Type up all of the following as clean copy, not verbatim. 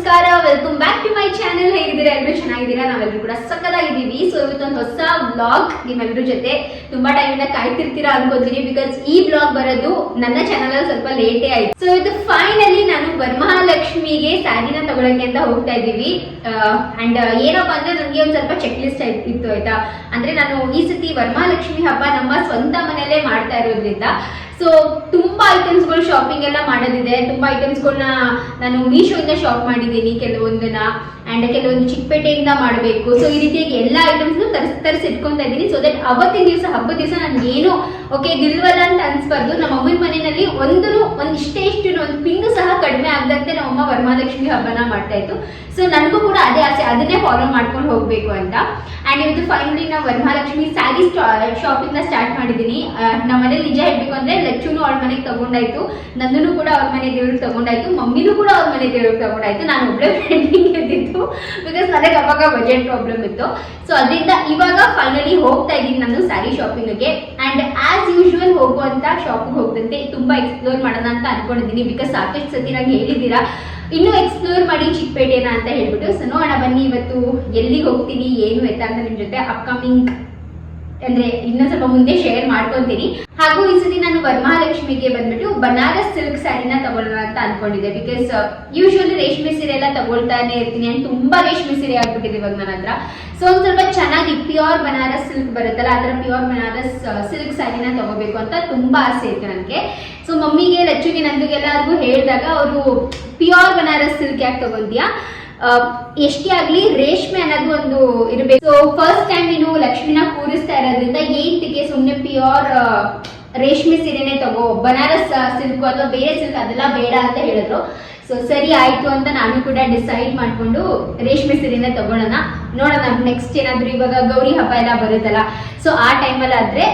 ನಮಸ್ಕಾರ, welcome back to my channel. ಹೇಗಿದ್ದೀರಾ? ಎಲ್ಲರೂ ಚೆನ್ನಾಗಿದ್ದೀರಾ? ನಾವೆಲ್ಲರೂ ಕೂಡ ಸಕ್ಕತ್ತಾಗಿದ್ದೀವಿ. ಸೊ ಇವತ್ತೊಂದು ಹೊಸ ವ್ಲಾಗ್ ನಿಮ್ಮೆಲ್ಲರ ಜೊತೆ. ತುಂಬಾ ಟೈಮ್ ಇಂದ ಕಾಯ್ತಿರ್ತೀರಾ ಅನ್ಕೋತೀನಿ, ಬಿಕಾಸ್ ಈ ವ್ಲಾಗ್ ಬರೋದು ನನ್ನ ಚಾನೆಲ್ ಅಲ್ಲಿ ಸ್ವಲ್ಪ ಲೇಟೇ ಆಯ್ತು. ಸೊ ಇದು ಫೈನಲಿ ನಾನು ವರಮಹಾಲಕ್ಷ್ಮಿಗೆ ಸ್ಯಾರಿನ ತಗೊಳಕ್ಕೆ ಅಂತ ಹೋಗ್ತಾ ಇದ್ದೀವಿ. ಅಂಡ್ ಏನಪ್ಪಾ ಅಂದ್ರೆ ನನಗೆ ಒಂದ್ ಸ್ವಲ್ಪ ಚೆಕ್ ಲಿಸ್ಟ್ ಇತ್ತು ಆಯ್ತಾ. ಅಂದ್ರೆ ನಾನು ಈ ಸತಿ ವರಮಹಾಲಕ್ಷ್ಮಿ ಹಬ್ಬ ನಮ್ಮ ಸ್ವಂತ ಮನೆಯಲ್ಲೇ ಮಾಡ್ತಾ ಇರೋದ್ರಿಂದ ಸೊ ತುಂಬಾ ಐಟಮ್ಸ್ಗಳು ಶಾಪಿಂಗ್ ಎಲ್ಲ ಮಾಡೋದಿದೆ. ತುಂಬಾ ಐಟಮ್ಸ್ಗಳನ್ನ ನಾನು ಮೀಶೋ ಇಂದ ಶಾಪ್ ಮಾಡಿದ್ದೀನಿ ಕೆಲವೊಂದನ್ನ, ಅಂಡ್ ಕೆಲವೊಂದು ಚಿಕ್ಕಪೇಟೆಯಿಂದ ಮಾಡಬೇಕು. ಸೊ ಈ ರೀತಿಯಾಗಿ ಎಲ್ಲ ಐಟಮ್ಸ್ ತರಿಸಿ ಇಟ್ಕೊಂತಾ ಇದ್ದೀನಿ. ಸೊ ದಟ್ ಅವತ್ತಿನ ದಿವಸ ಹಬ್ಬದ ದಿವಸ ನನ್ಗೆ ಏನು ಓಕೆ ದಿಲ್ವಲ್ಲ ಅಂತ ಅನ್ಸ್ಬಾರ್ದು. ನಮ್ಮ ಅಮ್ಮನ ಮನೆಯಲ್ಲಿ ಒಂದ್ ಇಷ್ಟೇ ಒಂದು ಪಿಂಡು ಸಹ ಕಡಿಮೆ ಆಗದಂತೆ ನಮ್ಮಮ್ಮ ವರಮಹಾಲಕ್ಷ್ಮಿ ಹಬ್ಬನ ಮಾಡ್ತಾ ಇತ್ತು. ಸೊ ನನಗೂ ಕೂಡ ಅದೇ ಆಸೆ, ಅದನ್ನೇ ಫಾಲೋ ಮಾಡ್ಕೊಂಡು ಹೋಗ್ಬೇಕು ಅಂತ. ಅಂಡ್ ಇವತ್ತು ಫೈನಲಿ ನಾವು ವರಮಹಾಲಕ್ಷ್ಮಿ ಸ್ಯಾರಿ ಶಾಪಿಂಗ್ ನ ಸ್ಟಾರ್ಟ್ ಮಾಡಿದ್ದೀನಿ. ನಮ್ಮ ಮನೇಲಿ ನಿಜ ಹೇಳ್ಬೇಕು ಅಂದ್ರೆ ಲಚ್ಚುನು ಅವ್ರ ಮನೆಗೆ ತಗೊಂಡಾಯ್ತು, ನಂದನು ಕೂಡ ಅವ್ರ ಮನೆ ದೇವ್ರಿಗೆ ತಗೊಂಡಾಯ್ತು, ಮಮ್ಮಿನೂ ಕೂಡ ಅವ್ರ ಮನೆ ದೇವ್ರಿಗೆ ತಗೊಂಡಾಯ್ತು. ನಾನು ಒಬ್ಬಳೆ ಪೆಂಡಿಂಗ್ ಎದ್ದಿತ್ತು ಬಿಕಾಸ್ ನನಗೆ ಅವಾಗ ಬಜೆಟ್ ಪ್ರಾಬ್ಲಮ್ ಇತ್ತು. ಸೊ ಅದರಿಂದ ಇವಾಗ ಫೈನಲಿ ಹೋಗ್ತಾ ಇದ್ದೀನಿ ನಾನು ಸ್ಯಾರಿ ಶಾಪಿಂಗ್ಗೆ. ಅಂಡ್ ಆಸ್ ಯೂಶುವಲ್ ಹೋಗುವಂತ ಶಾಪಿಂಗ್ ಹೋಗ್ದಂತೆ ತುಂಬಾ ಎಕ್ಸ್ಪ್ಲೋರ್ ಮಾಡೋಣ ಅಂತ ಅನ್ಕೊಂಡಿದ್ದೀನಿ. ಬಿಕಾಸ್ ಸಾಕಷ್ಟು ಸತಿ ನಂಗೆ ಹೇಳಿದ್ದೀರಾ ಇನ್ನು ಎಕ್ಸ್ಪ್ಲೋರ್ ಮಾಡಿ ಚಿಕ್ಕಪೇಟೆನ ಅಂತ ಹೇಳ್ಬಿಟ್ಟು. ಸೊ ನೋಡೋಣ ಬನ್ನಿ ಇವತ್ತು ಎಲ್ಲಿಗೆ ಹೋಗ್ತೀನಿ ಏನು ಎತ್ತ ಅಂತ ನಿಮ್ ಜೊತೆ ಅಪ್ಕಮಿಂಗ್ ಅಂದ್ರೆ ಇನ್ನೊಂದ್ ಸ್ವಲ್ಪ ಮುಂದೆ ಶೇರ್ ಮಾಡ್ಕೊಂತೀನಿ. ಹಾಗೂ ಈ ಸತಿ ನಾನು ವರಮಹಾಲಕ್ಷ್ಮಿಗೆ ಬಂದ್ಬಿಟ್ಟು ಬನಾರಸ್ ಸಿಲ್ಕ್ ಸ್ಯಾರಿನ ತಗೊಳ್ಳೋಣ ಅಂತ ಅನ್ಕೊಂಡಿದ್ದೆ. ಬಿಕಾಸ್ ಯೂಶುವಲಿ ರೇಷ್ಮೆ ಸೀರೆ ಎಲ್ಲ ತಗೊಳ್ತಾನೆ ಇರ್ತೀನಿ ಅಂಡ್ ತುಂಬಾ ರೇಷ್ಮೆ ಸೀರೆ ಆಗ್ಬಿಟ್ಟಿದೆ ಇವಾಗ ನನ್ನ ಹತ್ರ. ಸೊ ಒಂದ್ ಸ್ವಲ್ಪ ಚೆನ್ನಾಗಿ ಪ್ಯೂರ್ ಬನಾರಸ್ ಸಿಲ್ಕ್ ಬರುತ್ತಲ್ಲ, ಅದರ ಪ್ಯೂರ್ ಬನಾರಸ್ ಸಿಲ್ಕ್ ಸ್ಯಾರಿನ ತಗೋಬೇಕು ಅಂತ ತುಂಬಾ ಆಸೆ ಇತ್ತು ನನಗೆ. ಸೊ ಮಮ್ಮಿಗೆ ಲಚ್ಚುಗೆ ನಂದುಗೆಲ್ಲರಿಗೂ ಹೇಳಿದಾಗ ಅವರು ಪ್ಯೂರ್ ಬನಾರಸ್ ಸಿಲ್ಕ್ ಯಾಕೆ ತಗೊಂತೀಯಾ, ಎಷ್ಟೇ ಆಗ್ಲಿ ರೇಷ್ಮೆ ಅನ್ನೋದು ಒಂದು ಇರಬೇಕು. ಸೊ ಫಸ್ಟ್ ಟೈಮ್ ನೀನು ಲಕ್ಷ್ಮಿನ ಕೂರಿಸ್ತಾ ಇರೋದ್ರಿಂದ ಏಂತಿಗೆ ಸುಮ್ನೆ ಪ್ಯೂರ್ ರೇಷ್ಮೆ ಸೀರೆನೆ ತಗೋ, ಬನಾರಸ್ ಸಿಲ್ಕ್ ಅಥವಾ ಬೇರೆ ಸಿಲ್ಕ್ ಅದೆಲ್ಲ ಬೇಡ ಅಂತ ಹೇಳಿದ್ರು. ಸೊ ಸರಿ ಆಯ್ತು ಅಂತ ನಾನು ಕೂಡ ಡಿಸೈಡ್ ಮಾಡ್ಕೊಂಡು ರೇಷ್ಮೆ ಸೀರೆನೆ ತಗೊಳ್ಳೋಣ. ನೋಡೋಣ ನೆಕ್ಸ್ಟ್ ಏನಾದ್ರು ಇವಾಗ ಗೌರಿ ಹಬ್ಬ ಎಲ್ಲ ಬರುತ್ತಲ್ಲ, ಸೊ ಆ ಟೈಮಲ್ಲಿ ಆದ್ರೆ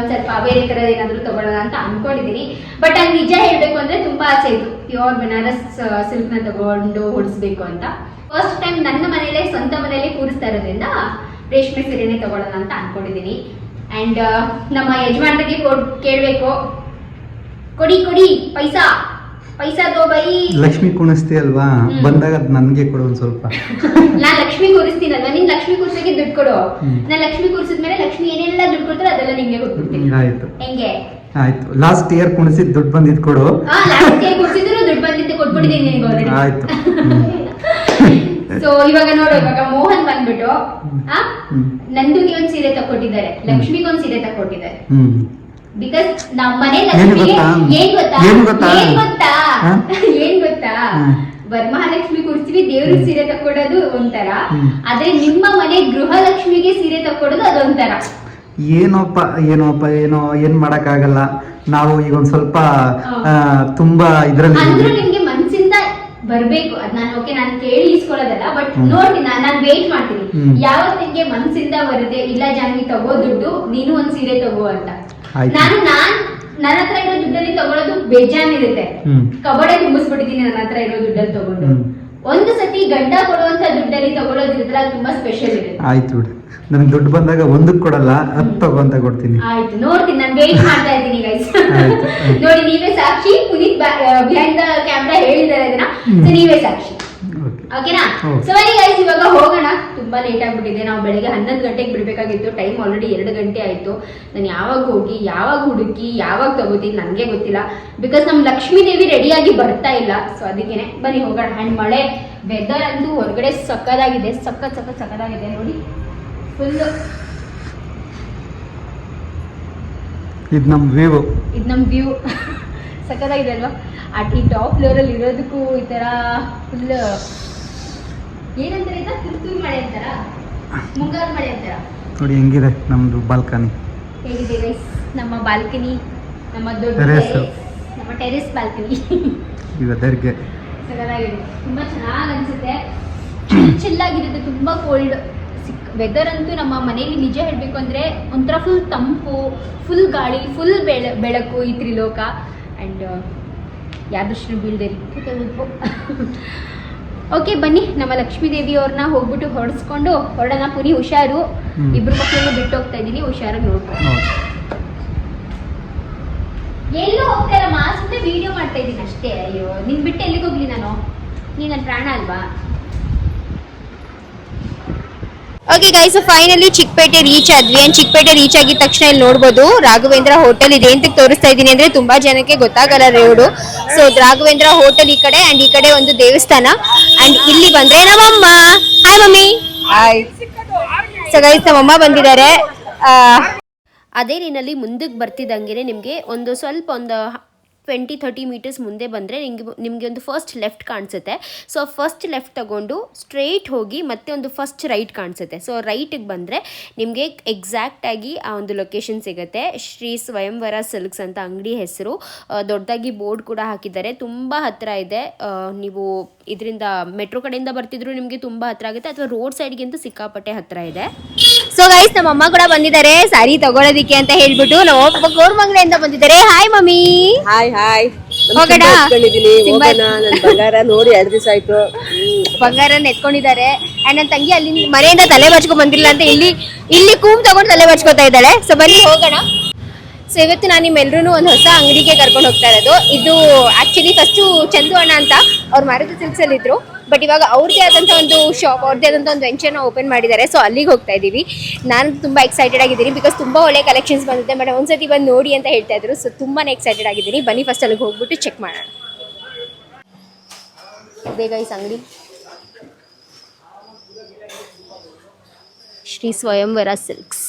ಸ್ವಲ್ಪ ಬೇರೆ ತರದ ಏನಾದ್ರು ತಗೊಳ್ಳೋಣ ಅಂತ ಅನ್ಕೊಂಡಿದೀನಿ. ಬಟ್ ಅಲ್ಲಿ ನಿಜ ಹೇಳ್ಬೇಕು ಅಂದ್ರೆ ತುಂಬಾ ಆಸೆ ಇತ್ತು ಪ್ಯೂರ್ ಬನಾರಸ್ ಸಿಲ್ಕ್ ನ ತಗೊಂಡು ಹೊಡಿಸ್ಬೇಕು ಅಂತ. ಫಸ್ಟ್ ಟೈಮ್ ನನ್ನ ಮನೇಲೆ ಸ್ವಂತ ಮನೆಯಲ್ಲೇ ಕೂರಿಸ್ತಾ ಇರೋದ್ರಿಂದ ರೇಷ್ಮೆ ಸೀರೆನೆ ತಗೊಳ್ಳೋಣ ಅಂತ ಅನ್ಕೊಂಡಿದೀನಿ. ಅಂಡ್ ನಮ್ಮ ಯಜಮಾನ್ರಿಗೆ ಕೇಳ್ಬೇಕು, ಕೊಡಿ ಕೊಡಿ ಪೈಸಾ ಪೈಸಾ ತೋ ಬೈ. ಲಕ್ಷ್ಮಿ ಕುಣಿಸ್ತಿ ಅಲ್ವಾ, ಬಂದಾಗ ನನ್ಗೆ ಕೊಡು ಒಂದ್ ಸ್ವಲ್ಪ. ನಾನ್ ಲಕ್ಷ್ಮಿ ಕೂರಿಸ್ತೀನಲ್ವಾ, ನೀನ್ ಲಕ್ಷ್ಮಿ ಕೂರ್ಸಕ್ಕೆ ದುಡ್ಡು ಕೊಡು. ನಾನ್ ಲಕ್ಷ್ಮಿ ಕೂರಿಸಿದ್ಮೇಲೆ ಲಕ್ಷ್ಮಿ ಏನೆಲ್ಲ ದುಡ್ಡು ಕೊಡ್ತಾರೆ ಅದೆಲ್ಲ ನಿಂಗೆ ಕೊಟ್ಬಿಡ್ತೀನಿ. ಆಯ್ತು ಹೆಂಗೆ? ಆಯ್ತು. ಲಾಸ್ಟ್ ಇಯರ್ ಕುಣಿಸಿದ್ ದುಡ್ಡು ಬಂದಿದ್ ಕೊಡು. ಲಾಸ್ಟ್ ಇಯರ್ ಕೂರಿಸಿದ್ರು ದುಡ್ಡು ಬಂದಿದ್ದು ಕೊಟ್ಬಿಟ್ಟಿದ್ದೀನಿ ನಿನಗೆ ಆಲ್ರೆಡಿ. ಆಯ್ತು. ಸೊ ಇವಾಗ ನೋಡು, ಇವಾಗ ಮೋಹನ್ ಬಂದ್ಬಿಟ್ಟು ನಂದುಗೆ ಒಂದ್ ಸೀರೆ ತಕೊಟ್ಟಿದ್ದಾರೆ, ಲಕ್ಷ್ಮಿಗೆ ಒಂದ್ ಸೀರೆ ತಕೊಟ್ಟಿದ್ದಾರೆ. ಬಿಕಾಸ್ ನಮ್ಮ ಮನೆ ಲಕ್ಷ್ಮಿಗೆ ಏನ್ ಗೊತ್ತಾ ವರಮಹಾಲಕ್ಷ್ಮಿ ಕೂರಿಸ್ತೀವಿ, ದೇವ್ರಿಗೆ ಸೀರೆ ತಕ್ಕೊಡೋದು ಒಂಥರ, ಆದ್ರೆ ನಿಮ್ಮ ಮನೆ ಗೃಹಲಕ್ಷ್ಮಿಗೆ ಸೀರೆ ತಕ್ಕೊಡೋದು ಅದೊಂಥರ. ಏನೋ ಏನ್ ಮಾಡಕ್ ಆಗಲ್ಲ. ನಾವು ಈಗ ಒಂದ್ ಸ್ವಲ್ಪ ತುಂಬಾ ಇದ್ರಲ್ಲಿ ಅಂದ್ರೂ ನಿಮ್ಗೆ ಮನ್ಸಿಂದ ಬರ್ಬೇಕು. ಅದ್ ನಾನು ನಾನು ಕೇಳಿ ಇಸ್ಕೊಳ್ಳೋದಲ್ಲ, ಬಟ್ ನೋಡ್ತೀನಿ, ನಾನು ವೇಟ್ ಮಾಡ್ತೀನಿ ಯಾವತ್ ನಿಂಗೆ ಮನ್ಸಿಂದ ಬರುತ್ತೆ. ಇಲ್ಲ ಜಾನ್ವಿ ತಗೋ ದುಡ್ಡು, ನೀನು ಒಂದ್ ಸೀರೆ ತಗೋ ಅಂತ. ನನ್ನ ಹತ್ರ ಇರೋ ದುಡ್ಡಲ್ಲಿ ತಗೊಳ್ಳೋದು ಬೇಜಾನ್ ಇರುತ್ತೆ. ಕಬಡ್ಡಿ ತುಂಬಿಸ್ಬಿಟ್ಟಿದ್ದೀನಿ ನನ್ನ ಹತ್ರ ಇರೋ ದುಡ್ಡಲ್ಲಿ ತಗೊಂಡು. ಒಂದು ಸತಿ ಗಂಡ ಕೊಡುವಂತ ದುಡ್ಡಲ್ಲಿ ತಗೊಳ್ಳೋದಿರುತ್ತಲ್ಲ, ಅದು ತುಂಬಾ ಸ್ಪೆಷಲ್ ಇರುತ್ತೆ. ಆಯ್ತು ಬಿಡು, ನನ್ಗೆ ದುಡ್ಡು ಬಂದಾಗ ಒಂದಕ್ಕೆ ಕೊಡಲ್ಲ, 10 ತಗೋ ಅಂತ ಕೊಡ್ತೀನಿ. ಆಯ್ತು, ನೋಡ್ತೀನಿ, ನಾನು ವೇಟ್ ಮಾಡ್ತಾ ಇದ್ದೀನಿ ಗೈಸ್. ನೋಡಿ, ನೀವೇ ಸಾಕ್ಷಿ. ಪುನೀತ್ ಬಿಹೈಂಡ್ ದ ಕ್ಯಾಮ್ರಾ ಹೇಳಿದ್ದಾರೆ ಅದನ್ನ, ಸೊ ನೀವೇ ಸಾಕ್ಷಿ. ಓಕೆನಾ? ಸೊ ಬನ್ನಿ ಗೈಸ್, ಇವಾಗ ಹೋಗೋಣ. ತುಂಬಾ ಲೇಟ್ ಆಗ್ಬಿಟ್ಟಿದೆ. ನಾವು ಬೆಳಿಗ್ಗೆ 11 ಗಂಟೆಗೆ ಬಿಡ್ಬೇಕಾಗಿತ್ತು, ಟೈಮ್ ಆಲ್ರೆಡಿ 2 ಗಂಟೆ ಆಯ್ತು. ನಾನು ಯಾವಾಗ ಹೋಗಿ ಯಾವಾಗ ಹುಡುಕಿ ಯಾವಾಗ ತಗೋತೀನಿ ನನಗೆ ಗೊತ್ತಿಲ್ಲ. ಬಿಕಾಸ್ ನಮ್ ಲಕ್ಷ್ಮೀ ದೇವಿ ರೆಡಿಯಾಗಿ ಬರ್ತಾ ಇಲ್ಲ. ಸೊ ಅದಕ್ಕೇನೆ ಬನ್ನಿ ಹೋಗೋಣ. ಅಂಡ್ ಮಳೆ ವೆದರ್ ಅಂತೂ ಹೊರಗಡೆ ಸಕ್ಕದಾಗಿದೆ, ಸಕ್ಕದಾಗಿದೆ ನೋಡಿ. ಫುಲ್ ಇದು ನಮ್ ವ್ಯೂ ಸಕ್ಕದಾಗಿದೆ ಅಲ್ವಾ? ಈ ಟಾಪ್ ಫ್ಲೋರ್ ಅಲ್ಲಿ ಇರೋದಕ್ಕೂ ಈ ತರ ಫುಲ್ ಏನಂತಾರೆ, ತುರ್ತೂರು ಮಳೆ ಅಂತಾರ, ಮುಂಗಾರು ಮಳೆ ಅಂತಾರ. ನೋಡಿ ಹೆಂಗಿದೆ ನಮ್ದು ಬಾಲ್ಕನಿ. ಹೇಗಿದೆ ಗೈಸ್ ನಮ್ಮ ಬಾಲ್ಕನಿ, ನಮ್ಮ ದೊಡ್ಡ ನಮ್ಮ ಟೆರೆಸ್ ಬಾಲ್ಕನಿ. ಇವತ್ತರಿಗೆ ಸಕ್ಕದಾಗಿದೆ, ತುಂಬಾ ಚೆನ್ನಾಗಿ ಅನ್ಸುತ್ತೆ. ಚಿಲ್ಲಾಗಿರುತ್ತೆ, ತುಂಬಾ ಕೋಲ್ಡ್ ವೆದರ್ ಅಂತೂ. ನಮ್ಮ ಮನೆಯಲ್ಲಿ ನಿಜ ಹೇಳ್ಬೇಕು ಅಂದ್ರೆ ಒಂಥರ ಫುಲ್ ತಂಪು, ಫುಲ್ ಗಾಳಿ, ಫುಲ್ ಬೆಳಕು ಈ ತ್ರಿಲೋಕ. ಅಂಡ್ ಯಾದೃಶ್ಯ ಬೀಳ್ದೇರಿ. ಓಕೆ ಬನ್ನಿ, ನಮ್ಮ ಲಕ್ಷ್ಮೀ ದೇವಿ ಅವ್ರನ್ನ ಹೋಗ್ಬಿಟ್ಟು ಹೊಡೆಸ್ಕೊಂಡು ಹೊರಡೋಣ. ಪುನಿ ಹುಷಾರು, ಇಬ್ರು ಮಕ್ಕಳನ್ನು ಬಿಟ್ಟು ಹೋಗ್ತಾ ಇದ್ದೀನಿ, ಹುಷಾರಾಗಿ ನೋಡ್ಕೊಂಡು. ಎಲ್ಲೂ ಹೋಗ್ತಾ ಇಲ್ಲ, ಮಾಸ್ಕ್ ವಿಡಿಯೋ ಮಾಡ್ತಾ ಇದ್ದೀನಿ ಅಷ್ಟೇ. ಅಯ್ಯೋ, ನಿನ್ ಬಿಟ್ಟು ಎಲ್ಲಿಗೆ ಹೋಗ್ಲಿ ನಾನು? ನೀನ್ ನನ್ನ ಪ್ರಾಣ ಅಲ್ವಾ? Okay guys, finally Chickpet reach ಆದ್ವಿ. ಅಂಡ್ ಚಿಕ್ಕಪೇಟೆ ರೀಚ್ ಆಗಿದ ತಕ್ಷಣ ಇಲ್ಲಿ ನೋಡ್ಬೋದು ರಾಘವೇಂದ್ರ ಹೋಟೆಲ್ ಇದೆ. ಅಂತ ತೋರಿಸ್ತಾ ಇದ್ದೀನಿ ಅಂದ್ರೆ ತುಂಬಾ ಜನಕ್ಕೆ ಗೊತ್ತಾಗಲ್ಲ ರೋಡು. ಸೊ ರಾಘವೇಂದ್ರ ಹೋಟೆಲ್ ಈ ಕಡೆ ಅಂಡ್ ಈ ಕಡೆ ಒಂದು ದೇವಸ್ಥಾನ. ಅಂಡ್ ಇಲ್ಲಿ ಬಂದ್ರೆ ನಮ್ಮಮ್ಮ. Hi mummy. Hi. So guys, ನಮ್ಮಮ್ಮ ಬಂದಿದ್ದಾರೆ. ಅದೇ ರೀನಲ್ಲಿ ಮುಂದಕ್ಕೆ ಬರ್ತಿದ್ದಂಗೆ ನಿಮಗೆ ಒಂದು ಸ್ವಲ್ಪ ಒಂದು 20-30 ಮೀಟರ್ಸ್ ಮುಂದೆ ಬಂದರೆ ನಿಮಗೆ ಒಂದು ಫಸ್ಟ್ ಲೆಫ್ಟ್ ಕಾಣಿಸುತ್ತೆ. ಸೊ ಫಸ್ಟ್ ಲೆಫ್ಟ್ ತಗೊಂಡು ಸ್ಟ್ರೈಟ್ ಹೋಗಿ ಮತ್ತೆ ಒಂದು ಫಸ್ಟ್ ರೈಟ್ ಕಾಣಿಸುತ್ತೆ. ಸೊ ರೈಟಿಗೆ ಬಂದರೆ ನಿಮಗೆ ಎಕ್ಸಾಕ್ಟಾಗಿ ಆ ಒಂದು ಲೊಕೇಶನ್ ಸಿಗುತ್ತೆ. ಶ್ರೀ ಸ್ವಯಂವರ ಸಿಲ್ಕ್ಸ್ ಅಂತ ಅಂಗಡಿ ಹೆಸರು. ದೊಡ್ಡದಾಗಿ ಬೋರ್ಡ್ ಕೂಡ ಹಾಕಿದ್ದಾರೆ. ತುಂಬ ಹತ್ತಿರ ಇದೆ. ನೀವು ಇದರಿಂದ ಮೆಟ್ರೋ ಕಡೆಯಿಂದ ಬರ್ತಿದ್ರು ನಿಮಗೆ ತುಂಬ ಹತ್ತಿರ ಆಗುತ್ತೆ, ಅಥವಾ ರೋಡ್ ಸೈಡ್ಗಿಂತ ಸಿಕ್ಕಾಪಟ್ಟೆ ಹತ್ತಿರ ಇದೆ. ಸೊ ಗೈಸ್, ನಮ್ಮ ಅಮ್ಮ ಕೂಡ ಬಂದಿದ್ದಾರೆ ಸ್ಯಾರಿ ತಗೊಳ್ಳೋದಿಕ್ಕೆ ಅಂತ ಹೇಳ್ಬಿಟ್ಟು. ನಮ್ಮ ಅಪ್ಪ ಕೋರ್ಮಂಗ್ಲೆಯಿಂದ ಬಂದಿದ್ದಾರೆ. Hi mummy. Hi hi. ಹೋಗೋಣ? ನನ್ ಬಂಗಾರ ನೋಡಿ 2 ದಿವಸ ಆಯ್ತು. ಬಂಗಾರನ್ನ ಎತ್ಕೊಂಡಿದ್ದಾರೆ. ಅಂಡ್ ನನ್ನ ತಂಗಿ ಅಲ್ಲಿ ಮನೆಯಿಂದ ತಲೆ ಬಚ್ಕೊಂಡ್ ಬಂದಿಲ್ಲ ಅಂತ ಇಲ್ಲಿ ಕೂಮ್ ತಗೊಂಡು ತಲೆ ಬಚ್ಕೋತಾ ಇದ್ದಾಳೆ. ಸೊ ಬನ್ನಿ ಹೋಗೋಣ. ಸೊ ಇವತ್ತು ನಾನು ನಿಮ್ಮೆಲ್ಲರೂ ಒಂದು ಹೊಸ ಅಂಗಡಿಗೆ ಕರ್ಕೊಂಡು ಹೋಗ್ತಾ ಇರೋದು. ಇದು ಆಕ್ಚುಲಿ ಫಸ್ಟು ಚಂದು ಅಣ್ಣ ಅಂತ ಅವ್ರು ಮಾರುತಿ ಸಿಲ್ಕ್ಸ್ ಅಲ್ಲಿ ಇದ್ರು. ಬಟ್ ಇವಾಗ ಅವ್ರದ್ದೇ ಆದಂಥ ಒಂದು ಶಾಪ್, ಅವ್ರದ್ದೇ ಆದಂಥ ಒಂದು ವೆಂಚರ್ನ ಓಪನ್ ಮಾಡಿದ್ದಾರೆ. ಸೊ ಅಲ್ಲಿಗೆ ಹೋಗ್ತಾ ಇದ್ದೀವಿ. ನಾನು ತುಂಬ ಎಕ್ಸೈಟೆಡ್ ಆಗಿದ್ದೀನಿ, ಬಿಕಾಸ್ ತುಂಬ ಒಳ್ಳೆ ಕಲೆಕ್ಷನ್ಸ್ ಬಂದಿದೆ. ಬಟ್ ಒಂದ್ಸತಿ ಬಂದು ನೋಡಿ ಅಂತ ಹೇಳ್ತಾ ಇದ್ರು. ಸೊ ತುಂಬಾ ಎಕ್ಸೈಟೆಡ್ ಆಗಿದ್ದೀನಿ. ಬನ್ನಿ ಫಸ್ಟ್ ಅಲ್ಲಿಗೆ ಹೋಗ್ಬಿಟ್ಟು ಚೆಕ್ ಮಾಡೋಣ. ಬೇಗ ಈ ಅಂಗಡಿ ಶ್ರೀ ಸ್ವಯಂವರ ಸಿಲ್ಕ್ಸ್.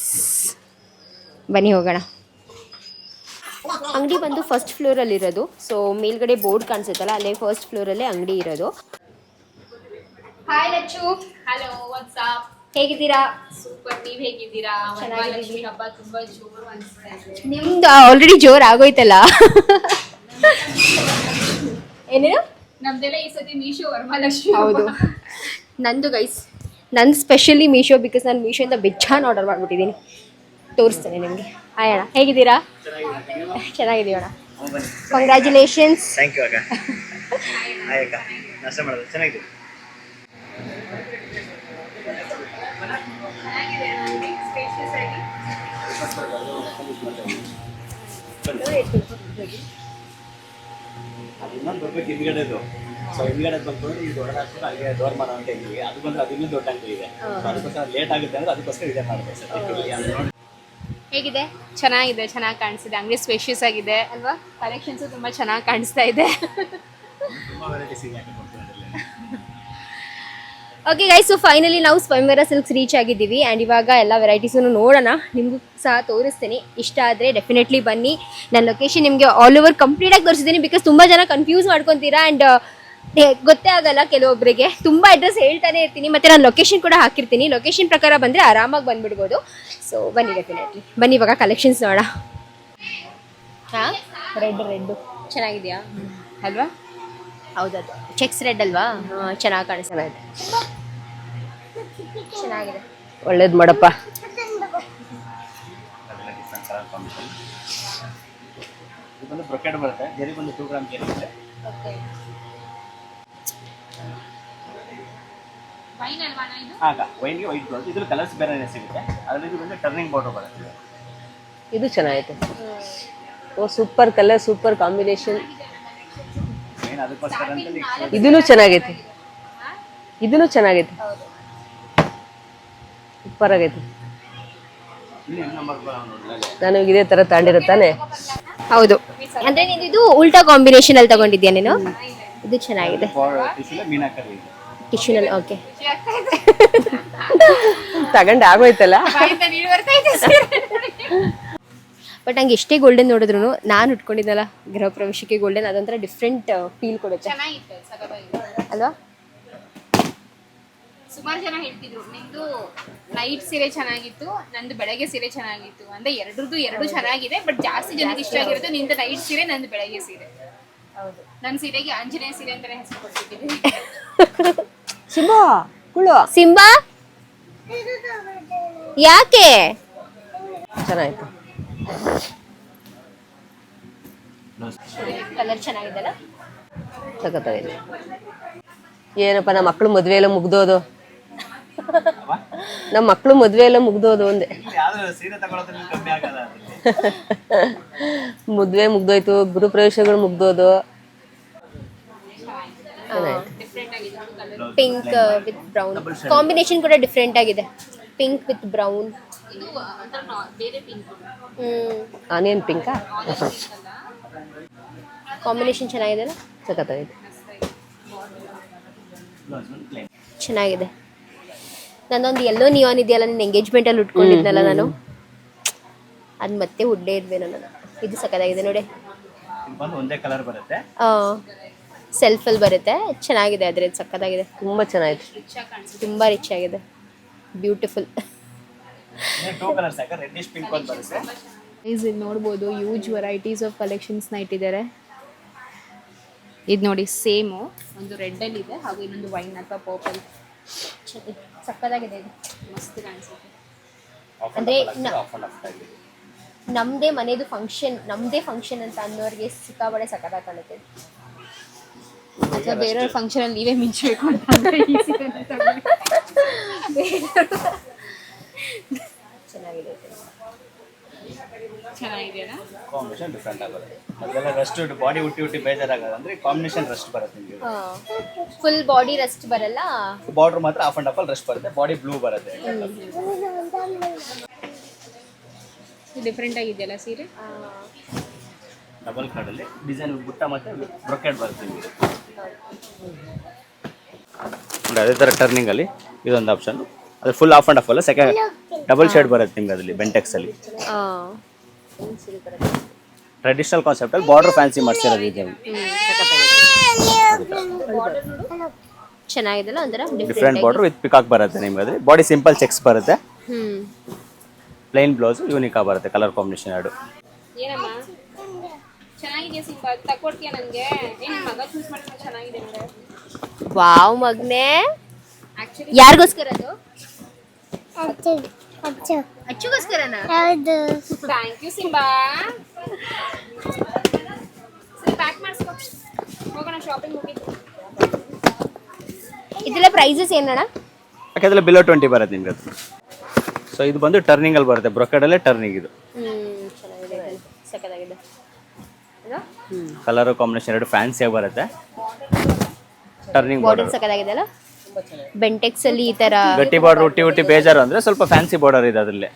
ಬನ್ನಿ ಹೋಗೋಣ. ಅಂಗಡಿ ಬಂದು ಫಸ್ಟ್ ಫ್ಲೋರಲ್ಲಿ ಇರೋದು. ಸೊ ಮೇಲ್ಗಡೆ ಬೋರ್ಡ್ ಕಾಣಿಸುತ್ತಲ್ಲ, ಅಲ್ಲೇ ಫಸ್ಟ್ ಫ್ಲೋರಲ್ಲೇ ಅಂಗಡಿ ಇರೋದು. ಹಾಯ್ ಲಚ್ಚು. Hello, what's up. ಹೇಗಿದ್ದೀರಾ? ಸೂಪರ್. ನೀವ್ ಹೇಗಿದ್ದೀರಾ? ಚೆನ್ನಾಗಿದ್ದೀವಿ. ಹಬ್ಬ ತುಂಬಾ ಜೋರು ಅನ್ಸ್ತಾ ಇದೆ. ನಿಮ್ದು ಆಲ್ರೆಡಿ ಜೋರ್ ಆಗೋಯ್ತಲ್ಲ. ಏನೇನು? ನಮ್ದೆಲ್ಲ ಈ ಸತಿ ಮೀಶೋ ವರಮಹಾಲಕ್ಷ್ಮಿ. ಹೌದು. ನಂದು ಗೈಸ್, ನಂದು ಸ್ಪೆಷಲಿ ಮೀಶೋ, ಬಿಕಾಸ್ ನಾನು ಮೀಶೋಯಿಂದ ಬೆಜ್ಜಾನ್ ಆರ್ಡರ್ ಮಾಡ್ಬಿಟ್ಟಿದ್ದೀನಿ. ತೋರಿಸ್ತೇನೆ ನಿಮಗೆ. ಹಾಯ್ ಅಣ್ಣ, ಹೇಗಿದ್ದೀರಾ? ಚೆನ್ನಾಗಿದ್ದೀವಿ ಅಣ್ಣ. ಕಂಗ್ರ್ಯಾಚುಲೇಷನ್ಸ್. ಥ್ಯಾಂಕ್ ಯು ಅಕ್ಕ. ಹಾಯ್ ಅಕ್ಕ, ನಾಷ್ಟ ಮಾಡೋದು ಚೆನ್ನಾಗಿದೆ. ಇನ್ನೊಂದು ಬರ್ಬೇಕು ಹಿಂದ್ಗಡೆದು. ಸೊ ಹಿಂದ್ಗಡೆ ಬಂದ್ಕೊಂಡು ಈ ದೊಡ್ಡ ಹಾಕ್ಬಿಟ್ಟು ಅಲ್ಲಿಗೆ ಡೋರ್ ಮಾಡೋ ಅಂತ ಇದ್ವಿ. ಅದು ಬಂದ್ರೆ ಅದು ಇನ್ನೂ ದೊಡ್ಡ ಅಂಗಡಿ ಇದೆ. ಅದಕ್ಕೋಸ್ಕರ ಲೇಟ್ ಆಗುತ್ತೆ ಅಂದ್ರೆ ಅದಕ್ಕೋಸ್ಕರ ಇದೆ ಮಾಡಿದೆ ಸರ್. ಹೇಗಿದೆ? ಚೆನ್ನಾಗಿದೆ, ಚೆನ್ನಾಗಿ ಕಾಣಿಸ್ತಿದೆ. ಅಂಗಡಿ ಸ್ಪೇಷಿಯಸ್ ಆಗಿದೆ ಅಲ್ವಾ? ಕಲೆಕ್ಷನ್ಸ್ ತುಂಬಾ ಚೆನ್ನಾಗಿ ಕಾಣಿಸ್ತಾ ಇದೆ. ತುಂಬಾ ವೆರೈಟೀಸ್ ಇದೆ. ಓಕೆ ಗೈಸ್, ಸೊ ಫೈನಲಿ ನಾವು ಸ್ವಯಂವರ ಸಿಲ್ಕ್ಸ್ ರೀಚ್ ಆಗಿದ್ದೀವಿ. ಆ್ಯಂಡ್ ಇವಾಗ ಎಲ್ಲ ವೆರೈಟೀಸನ್ನು ನೋಡೋಣ, ನಿಮಗೂ ಸಹ ತೋರಿಸ್ತೀನಿ. ಇಷ್ಟ ಆದರೆ ಡೆಫಿನೆಟ್ಲಿ ಬನ್ನಿ. ನನ್ನ ಲೊಕೇಶನ್ ನಿಮಗೆ ಆಲ್ ಓವರ್ ಕಂಪ್ಲೀಟಾಗಿ ತೋರಿಸಿದ್ದೀನಿ, ಬಿಕಾಸ್ ತುಂಬ ಜನ ಕನ್ಫ್ಯೂಸ್ ಮಾಡ್ಕೊತೀರಾ. ಆ್ಯಂಡ್ ಗೊತ್ತೇ ಆಗಲ್ಲ ಕೆಲವೊಬ್ಬರಿಗೆ. ತುಂಬ ಅಡ್ರೆಸ್ ಹೇಳ್ತಾನೆ ಇರ್ತೀನಿ, ಮತ್ತು ನಾನು ಲೊಕೇಶನ್ ಕೂಡ ಹಾಕಿರ್ತೀನಿ. ಲೊಕೇಶನ್ ಪ್ರಕಾರ ಬಂದರೆ ಆರಾಮಾಗಿ ಬಂದುಬಿಡ್ಬೋದು. ಸೊ ಬನ್ನಿ, ಡೆಫಿನೆಟ್ಲಿ ಬನ್ನಿ. ಇವಾಗ ಕಲೆಕ್ಷನ್ಸ್ ನೋಡೋಣ. ಹಾಂ, ರೆಡ್ಡು ಚೆನ್ನಾಗಿದೆಯಾ ಅಲ್ವಾ? ಹೌದದು ಚೆಕ್ಸ್ ರೆಡ್ ಅಲ್ವಾ? ಹಾಂ, ಚೆನ್ನಾಗಿ ಕಾಣಿಸ್ತಾ ಇದೆ. ಚೆನ್ನಾಗಿದೆ. ಒಳ್ಳೇದ್ ಮಾಡಪ್ಪ. ಇದೊಂದು ಬ್ರೊಕೆಟ್ ಬರುತ್ತೆ. ಜರಿ ಬಂದು 2 ಗ್ರಾಮ್ ಜರಿ ಇದೆ. ಓಕೆ. ವೈನ್ ಅಲ್ವಾ ಇದು? ಆಗ ವೈನ್ಗೆ ವೈಟ್ ಬರುತ್ತೆ. ಇದ್ರ ಕಲರ್ಸ್ ಬೇರೆ ಸಿಗುತ್ತೆ. ಅದರಲ್ಲಿ ಇದು ಬಂದು ಟರ್ನಿಂಗ್ ಬಾರ್ಡರ್ ಬರುತ್ತೆ. ಇದು ಚೆನ್ನಾಗೈತೆ. ಓ, ಸೂಪರ್ ಕಲರ್, ಸೂಪರ್ ಕಾಂಬಿನೇಷನ್. ಏನು ಅದಕ್ಕೋಸ್ಕರ ಅಂತ ಇದೂ ಚೆನ್ನಾಗೈತೆ. ಇದೂ ಚೆನ್ನಾಗೈತೆ. ಸೂಪರ್ ಆಗೈತೆ. ಇಲ್ಲಿ ನಂಬರ್ ನೋಡಲ್ಲ. ನಾನು ಇದೇ ತರ ತಾಂಡಿರುತ್ತಾನೆ. ಹೌದು, ಅಂದ್ರೆ ನೀನು ಇದು ಉಲ್ಟಾ ಕಾಂಬಿನೇಷನ್ ಅಲ್ಲಿ ತಗೊಂಡಿದ್ಯಾ ನೀನು? ಇದು ಚೆನ್ನಾಗಿದೆ. ಮೀನಾಕರಿ ಟಿಶ್ಯೂನಲ್ಲಿ. ಓಕೆ, ತಗೊಂಡು ಆಗೋಯ್ತಲ್ಲ. ಬಟ್ ನಂಗೆ ಎಷ್ಟೇ ಗೋಲ್ಡನ್ ನೋಡಿದ್ರು ನಾನು ಉಟ್ಕೊಂಡಿದ್ದಲ್ಲ ಗೃಹ ಪ್ರವೇಶಕ್ಕೆ ಗೋಲ್ಡನ್, ಅದೊಂಥರ ಡಿಫ್ರೆಂಟ್ ಫೀಲ್ ಕೊಡುತ್ತೆ ಚೆನ್ನಾಗಿತ್ತು, ಸಗದಾಗಿದೆ ಅಲ್ವಾ? ಸುಮಾರು ಜನ ಹೇಳ್ತಿದ್ರು ನಿಂದು ನೈಟ್ ಸೀರೆ ಚೆನ್ನಾಗಿತ್ತು, ನಂದು ಬೆಳಗ್ಗೆ ಸೀರೆ ಚೆನ್ನಾಗಿತ್ತು. ಅಂದ್ರೆ ಎರಡು ಚೆನ್ನಾಗಿದೆ. ಬಟ್ ಜಾಸ್ತಿ ಜನಕ್ಕೆ ಇಷ್ಟ ಆಗಿರುತ್ತೆ ನಿಂದು ನೈಟ್ ಸೀರೆ, ನಂದು ಬೆಳಗ್ಗೆ ಸೀರೆ. ಹೌದು, ನನ್ನ ಸೀರೆಗೆ ಆಂಜನೇಯ ಸೀರೆ ಅಂತಾನೆ ಹೆಸರು ಕೊಟ್ಟಿದ್ದೀನಿ. ಸಿಂಬಾ ಕುಳು ಸಿಂಬಾ ಯಾಕೆ? ಚೆನ್ನಾಯ್ತು. ಕಲರ್ ಚೆನ್ನಾಗಿದೆಲ್ಲ. ಸಖತ್ತಾಗಿದೆ. ಏನಪ್ಪ, ನಮ್ಮ ಮಕ್ಕಳು ಮದುವೆ ಎಲ್ಲ ಮುಗ್ದೋದು. ನಮ್ಮ ಮಕ್ಕಳು ಮದುವೆ ಎಲ್ಲ ಮುಗ್ದೋದು ಒಂದೇ. ಸೀರೆ ತಗೊಳ್ಳೋದ್ರಲ್ಲಿ ಕಮ್ಮಿ ಆಗಲ್ಲ. ಮದುವೆ ಮುಗ್ದೋಯ್ತು, ಗೃಹ ಪ್ರವೇಶಗಳು ಮುಗ್ದೋದು. ಡಿಫ್ರೆಂಟ್ ಆಗಿದೆ colour. Pink with brown combination ಕೂಡ ಡಿಫ್ರೆಂಟ್ ಆಗಿದೆ. Pink with brown. ಇದು ಒಂಥರ ಬೇರೆ ಪಿಂಕ್. ಆನಿಯನ್ ಪಿಂಕಾ ಕಾಂಬಿನೇಷನ್ ಚೆನ್ನಾಗಿದೆಲ್ಲ. ಸಖತ್ತಾಗಿದೆ. ಚೆನ್ನಾಗಿದೆ. ನನ್ನೊಂದು ಎಲ್ಲೋ ನಿಯಾನ್ ಇದೆಯಲ್ಲ ನಿನ್ನ ಎಂಗೇಜ್ಮೆಂಟಲ್ಲಿ ಉಟ್ಕೊಂಡಿದ್ನಲ್ಲ ನಾನು, ಅದು ಮತ್ತೆ ಉಡ್ಡೇ ಇದ್ವೇನೋ ನಾನು. ಇದು ಸಖತ್ತಾಗಿದೆ ನೋಡಿ. ಬಂದು ಒಂದೇ ಕಲರ್ ಬರುತ್ತೆ. ಸೆಲ್ಫಲ್ಲಿ ಬರುತ್ತೆ. ಚೆನ್ನಾಗಿದೆ, ಆದರೆ ಇದು ಸಖತ್ತಾಗಿದೆ. ತುಂಬ ಚೆನ್ನಾಗಿದೆ. ತುಂಬ ರಿಚ್ ಆಗಿದೆ. ಬ್ಯೂಟಿಫುಲ್. ಟೂ ಕಲರ್ಸ್ ಹಾಕ ರೆಡ್ಡಿಶ್ ಪಿಂಕ್ ಒಂದು ಬರುತ್ತೆ. ಇಲ್ಲಿ ನೋಡ್ಬೋದು ಯೂಜ್ ವೆರೈಟೀಸ್ ಆಫ್ ಕಲೆಕ್ಷನ್ಸ್ನ ಇಟ್ಟಿದ್ದಾರೆ. ಇದು ನೋಡಿ ಸೇಮು, ಒಂದು ರೆಡ್ಡಲ್ಲಿ ಇದೆ ಹಾಗೂ ಇನ್ನೊಂದು ವೈನ್ ಅಥವಾ ಪರ್ಪಲ್. ಸಕ್ಕತ್ತಾಗಿದೆ ಇದು. ಮಸ್ತ್ ಕಾಣಿಸುತ್ತೆ. ಅಂದರೆ ನಮ್ಮದೇ ಮನೆದು ಫಂಕ್ಷನ್, ನಮ್ಮದೇ ಫಂಕ್ಷನ್ ಅಂತ ಅನ್ನೋರಿಗೆ ಸಿಕ್ಕಾಬಡೆ ಸಕ್ಕತ್ತಾಗಿ ಕಾಣುತ್ತೆ. ಅಥವಾ ಬೇರೆಯವ್ರ ಫಂಕ್ಷನಲ್ಲಿ ನೀವೇ ಮಿಂಚಬೇಕು ಅಂತಂದರೆ ಈಸಿ ಚೆನ್ನಾಗಿದೆ. ಚೆನ್ನಾಗಿದೆಯಾ? ಕಾಂಬಿನೇಷನ್ ಡಿಫ್ರೆಂಟ್ ಆಗುತ್ತೆ. ಮೊದಲೆಲ್ಲ ರಸ್ಟ್ ಬಾಡಿ ಹುಟ್ಟಿ ಬೇಜಾರಾಗೋದು ಅಂದ್ರೆ ಕಾಂಬಿನೇಷನ್ ರಸ್ಟ್ ಬರುತ್ತೆ ನಿಮಗೆ. ಫುಲ್ ಬಾಡಿ ರೆಸ್ಟ್ ಬರಲ್ಲ, ಬಾರ್ಡರ್ ಮಾತ್ರ ಆಫ್ ಅಂಡ್ ಆಫ್ ಅಲ್ಲಿ ರಸ್ಟ್ ಬರುತ್ತೆ. ಬಾಡಿ ಬ್ಲೂ ಬರುತ್ತೆ. ಡಿಫ್ರೆಂಟ್ ಆಗಿದೆಯಲ್ಲ ಸೀರೆ. ಡಬಲ್ ಕಾರ್ಡಲ್ಲಿ ಡಿಸೈನ್ ಬುಟ್ಟ ಮತ್ತೆ ಬ್ರೊಕೆಟ್ ಬರುತ್ತೆ ನಿಮಗೆ. ಅದೇ ಥರ ಟರ್ನಿಂಗಲ್ಲಿ ಇದೊಂದು ಆಪ್ಷನ್. ಅದು ಫುಲ್ ಆಫ್ ಅಂಡ್ ಆಫ್ ಅಲ್ಲ, ಸೆಕೆಂಡ್ ಡಬಲ್ ಶೇಡ್ ಬರುತ್ತೆ ನಿಮ್ಗೆ ಅದರಲ್ಲಿ ಬೆಂಟೆಕ್ಸಲ್ಲಿ. ಟ್ರೆಡಿಷನಲ್ ಕಾನ್ಸೆಪ್ಟಲ್ಲಿ ಬಾರ್ಡರ್ ಫ್ಯಾನ್ಸಿ ಮಾಡಿಸಿರೋದು ಇದೆ. ಚೆನ್ನಾಗಿದೆಲ್ಲ ಒಂಥರ ಡಿಫ್ರೆಂಟ್ ಬಾರ್ಡರ್ ವಿತ್ ಪಿಕಾಕ್ ಬರುತ್ತೆ ನಿಮ್ಗೆ. ಅದ್ರಲ್ಲಿ ಬಾಡಿ ಸಿಂಪಲ್ ಚೆಕ್ಸ್ ಬರುತ್ತೆ. ಪ್ಲೈನ್ ಬ್ಲೌಸ್ ಯೂನಿಕಾ ಬರುತ್ತೆ. ಕಲರ್ ಕಾಂಬಿನೇಷನ್ ಎರಡು. ಏನಮ್ಮ ಚೆನ್ನಾಗಿದೆ ಸಿಂಪ, ತಕೊಡ್ತೀಯ ನನಗೆ? ಏನು ಮಗ ಚೂಸ್ ಮಾಡಿದ್ರೆ ಚೆನ್ನಾಗಿದೆ ನೋಡು. ವಾವ್ ಮಗ್ನೆ, ಆಕ್ಚುಲಿ ಯಾರಿಗೋಸ್ಕರ ಅದು? ಅಚ್ಚುಗೋಸ್ಕರನಾ? Thank you Simba. ಸರಿ ಪ್ಯಾಕ್ ಮಾಡಿಸ್ಕೊ, ಹೋಗೋಣ ಶಾಪಿಂಗ್ ಹೋಗಿದ್ದು. ಇದೆಲ್ಲ ಪ್ರೈಸಸ್ ಏನಣ್ಣ? ಯಾಕೆಂದ್ರೆ ಬಿಲೋ 20 ಬರುತ್ತೆ ನಿಮ್ಗೆ ಅದು. ಸೊ ಇದು ಬಂದು ಟರ್ನಿಂಗ್ ಅಲ್ಲಿ ಬರುತ್ತೆ. ಬ್ರೊಕೆಡಲ್ಲೇ ಟರ್ನಿಂಗ್ ಇದು. ಚೆನ್ನಾಗಿದೆ, ಸಕ್ಕತ್ತಾಗಿದೆ. ಕಲರ್ ಕಾಂಬಿನೇಷನ್ ಎರಡು ಫ್ಯಾನ್ಸಿಯಾಗಿ ಬರುತ್ತೆ. ಟರ್ನಿಂಗ್ ಬಾರ್ಡರ್ ಬಾರ್ಡರ್ ಸಕ್ಕತ್ತಾಗಿದೆ ಅಲ್ಲ. ಬೆಂಟೆಕ್ಸ್ ಅಲ್ಲಿ ಈ ತರ ಗಟ್ಟಿ ಬಾರ್ಡರ್ ಹುಟ್ಟಿ ಬೇಜಾರು ಅಂದ್ರೆ ಸ್ವಲ್ಪ ಫ್ಯಾನ್ಸಿ ಬಾರ್ಡರ್ ಇದೆ ಅದರಲ್ಲೇ.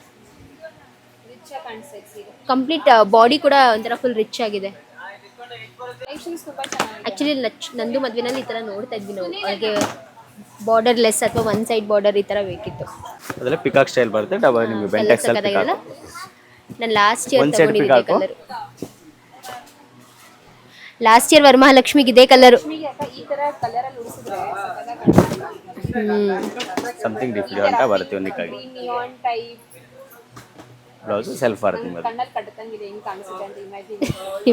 ಕಂಪ್ಲೀಟ್ ಬಾಡಿ ಕೂಡ ಒಂಥರ ಫುಲ್ ರಿಚ್ ಆಗಿದೆ. ಕಲೆಕ್ಷನ್ಸ್ ತುಂಬ ಚೆನ್ನಾಗಿದೆ. ಆಕ್ಚುಲಿ ನಂದು ಮದ್ವೆನಲ್ಲಿ ಈ ತರ ನೋಡ್ತಾ ಇದ್ವಿ ನಾವು. ಅವ್ರಿಗೆ ಬಾರ್ಡರ್ ಲೆಸ್ ಅಥವಾ ಒನ್ ಸೈಡ್ ಬಾರ್ಡರ್ ಈ ತರ ಬೇಕಿತ್ತು. ಅದರಲ್ಲಿ ಪಿಕಾಕ್ ಸ್ಟೈಲ್ ಬರುತ್ತೆ. ಡಬಲ್ ನಿಮಗೆ ಬೆಂಟೆಕ್ಸ್ ಅಲ್ಲಿ ಸಕ್ಕತ್ತಾಗಿದೆಲ್ಲ. ಪಿಕಾಕ್. ನಾನು ಲಾಸ್ಟ್ ಇಯರ್ ಒಂದ್ ಸೈಡ್ ತಗೊಂಡಿದ್ದೆ ಪಿಕಾಕು. ಕಲರ್. ಲಾಸ್ಟ್ ಇಯರ್ ವರಮಹಾಲಕ್ಷ್ಮಿಗೆ ಇದೇ ಕಲರ್. ಈ ಥರ ಕಲರಲ್ಲಿ ಉಳಿಸಿದ್ರೆ ಸಕ್ಕತ್ತಾಗಿ ಕಾಣಿಸುತ್ತೆ. ಸಮಥಿಂಗ್ ಡಿಫ್ರೆಂಟ್ ಬರುತ್ತೆ ಯೂನಿಕ್ ಆಗಿ. ನಿಯಾನ್ ಟೈಪ್ ಬ್ಲೌಸ್ ಸೆಲ್ಫ್ ಬರುತ್ತೆ ನಿಮಗೆ. ಕಣ್ಣಲ್ಲಿ ಕಟ್ಟಂಗಿದೆ ಹೆಂಗೆ ಕಾಣಿಸುತ್ತೆ ಅಂತ